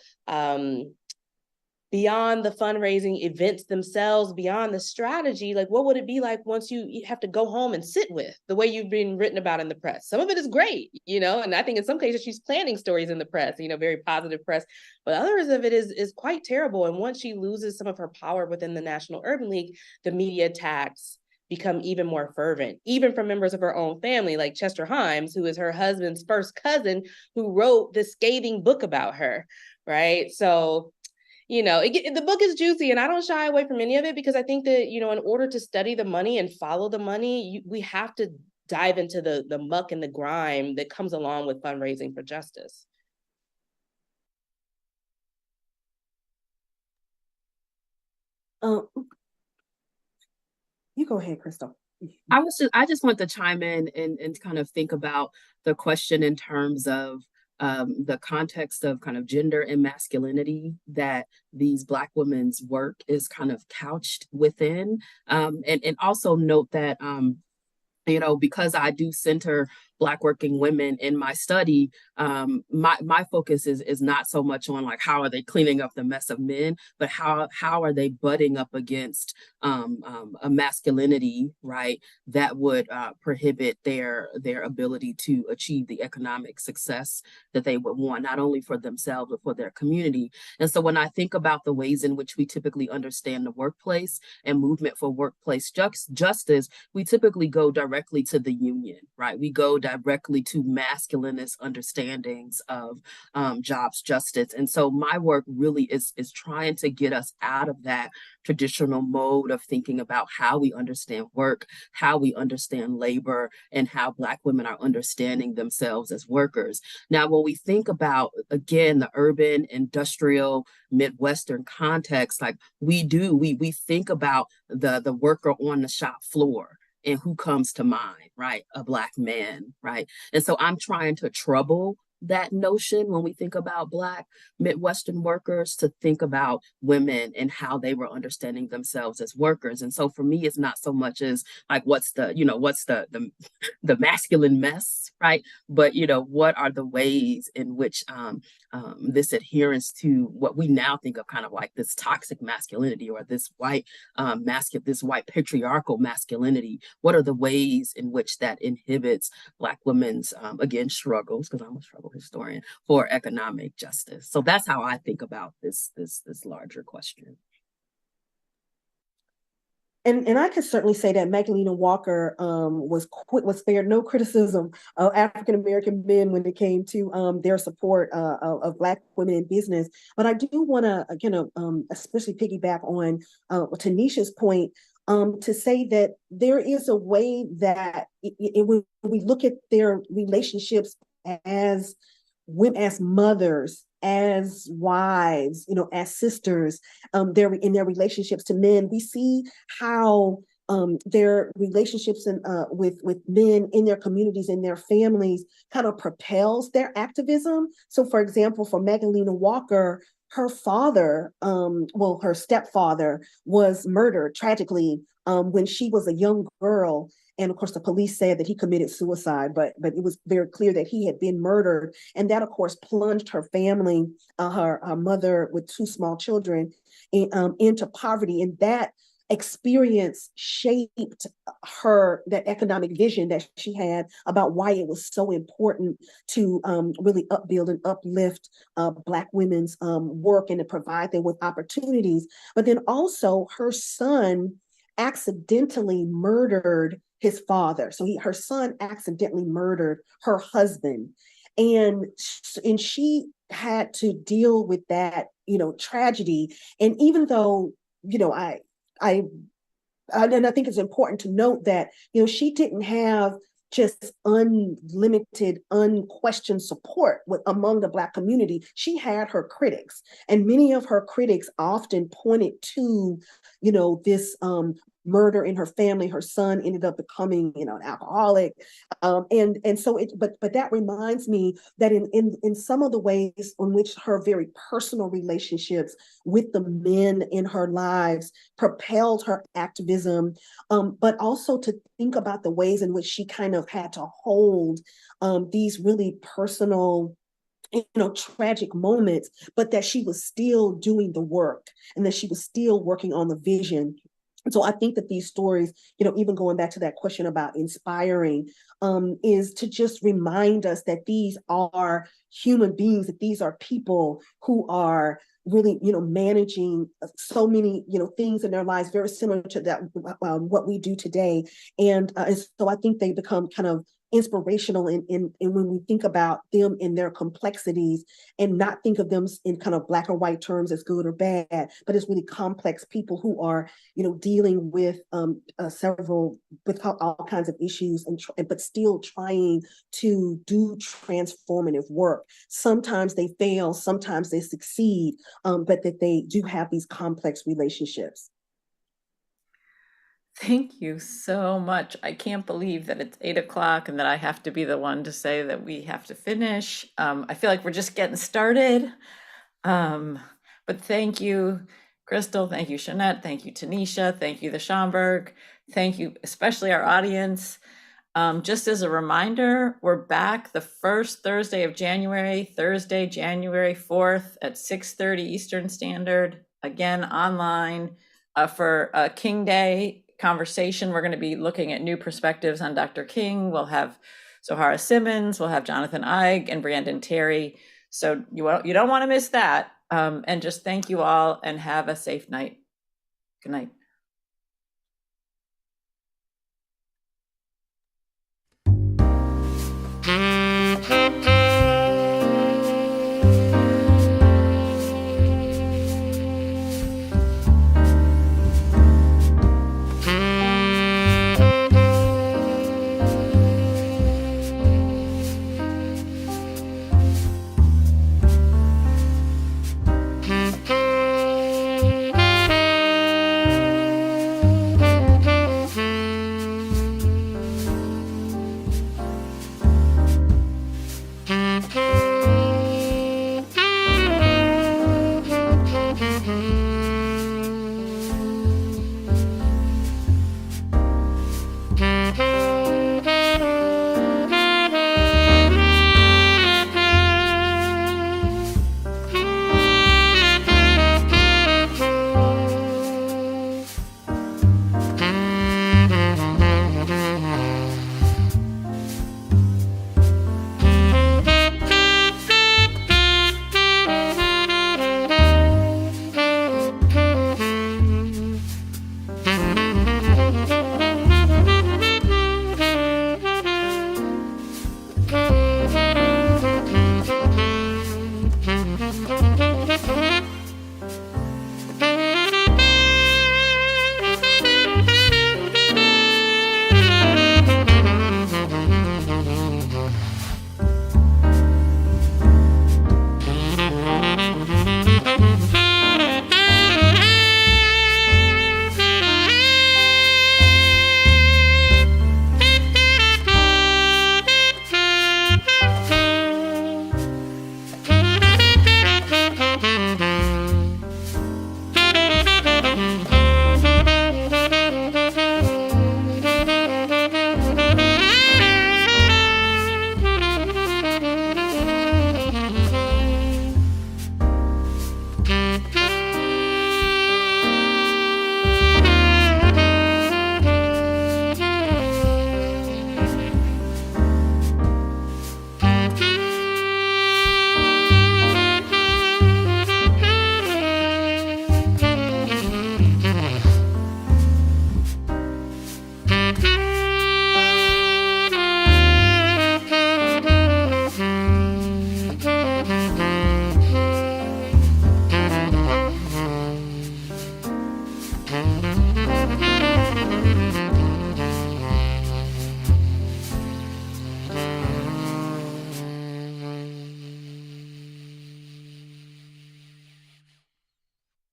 S20: beyond the fundraising events themselves, beyond the strategy, like what would it be like once you have to go home and sit with the way you've been written about in the press? Some of it is great, and I think in some cases she's planting stories in the press, very positive press, but others of it is quite terrible. And once she loses some of her power within the National Urban League, the media attacks become even more fervent, even from members of her own family, like Chester Himes, who is her husband's first cousin, who wrote this scathing book about her, right? So the book is juicy, and I don't shy away from any of it, because I think that, in order to study the money and follow the money, we have to dive into the muck and the grime that comes along with fundraising for justice.
S21: You go ahead, Crystal.
S6: I just want to chime in and kind of think about the question in terms of the context of kind of gender and masculinity that Black women's work is kind of couched within. And also note that, because I do center Black working women in my study, my focus is not so much on like how are they cleaning up the mess of men, but how are they butting up against a masculinity, right, that would prohibit their ability to achieve the economic success that they would want, not only for themselves but for their community. And so when I think about the ways in which we typically understand the workplace and movement for workplace justice, we typically go directly to the union, right? We go directly to masculinist understandings of jobs justice. And so my work really is trying to get us out of that traditional mode of thinking about how we understand work, how we understand labor, and how Black women are understanding themselves as workers. Now, when we think about, again, the urban, industrial, Midwestern context, like we think about the worker on the shop floor. And who comes to mind, right? A Black man, right? And so I'm trying to trouble that notion when we think about Black Midwestern workers, to think about women and how they were understanding themselves as workers. And so for me, it's not so much as like what's the masculine mess, right? But what are the ways in which this adherence to what we now think of kind of like this toxic masculinity or this white patriarchal masculinity, what are the ways in which that inhibits Black women's again struggles, because I'm a struggle historian, for economic justice. So that's how I think about this larger question.
S21: And I can certainly say that Magdalena Walker was spared no criticism of African American men when it came to their support of Black women in business. But I do want to especially piggyback on Tanisha's point to say that there is a way that when we look at their relationships as women, as mothers, as wives, as sisters, in their relationships to men, we see how their relationships with men in their communities, in their families, kind of propels their activism. So, for example, for Magdalena Walker, her father, her stepfather, was murdered tragically when she was a young girl. And of course, the police said that he committed suicide, but it was very clear that he had been murdered. And that, of course, plunged her family, her mother with 2 small children, into poverty. And that experience shaped that economic vision that she had about why it was so important to really upbuild and uplift Black women's work and to provide them with opportunities. But then also her son accidentally murdered his father. So her son accidentally murdered her husband. And she had to deal with that, tragedy. And even though, and I think it's important to note that, she didn't have just unlimited, unquestioned support among the Black community. She had her critics, and many of her critics often pointed to, this murder in her family. Her son ended up becoming, an alcoholic, and so but that reminds me that in some of the ways in which her very personal relationships with the men in her lives propelled her activism, but also to think about the ways in which she kind of had to hold these really personal, tragic moments, but that she was still doing the work and that she was still working on the vision. And so I think that these stories, even going back to that question about inspiring, is to just remind us that these are human beings, that these are people who are really, managing so many, things in their lives very similar to that what we do today. And so I think they become kind of inspirational in when we think about them in their complexities and not think of them in kind of black or white terms as good or bad, but as really complex people who are, dealing with all kinds of issues but still trying to do transformative work. Sometimes they fail, sometimes they succeed, but that they do have these complex relationships.
S19: Thank you so much. I can't believe that it's 8 o'clock and that I have to be the one to say that we have to finish. I feel like we're just getting started. But thank you, Crystal. Thank you, Shanette. Thank you, Tanisha. Thank you, the Schomburg. Thank you, especially our audience. Just as a reminder, we're back the first Thursday of January, Thursday, January 4th at 6:30 Eastern Standard, again online for King Day conversation. We're going to be looking at new perspectives on Dr. King. We'll have Zohara Simmons, we'll have Jonathan Eig and Brandon Terry. So you don't want to miss that. And just thank you all and have a safe night. Good night.
S5: Mm-hmm.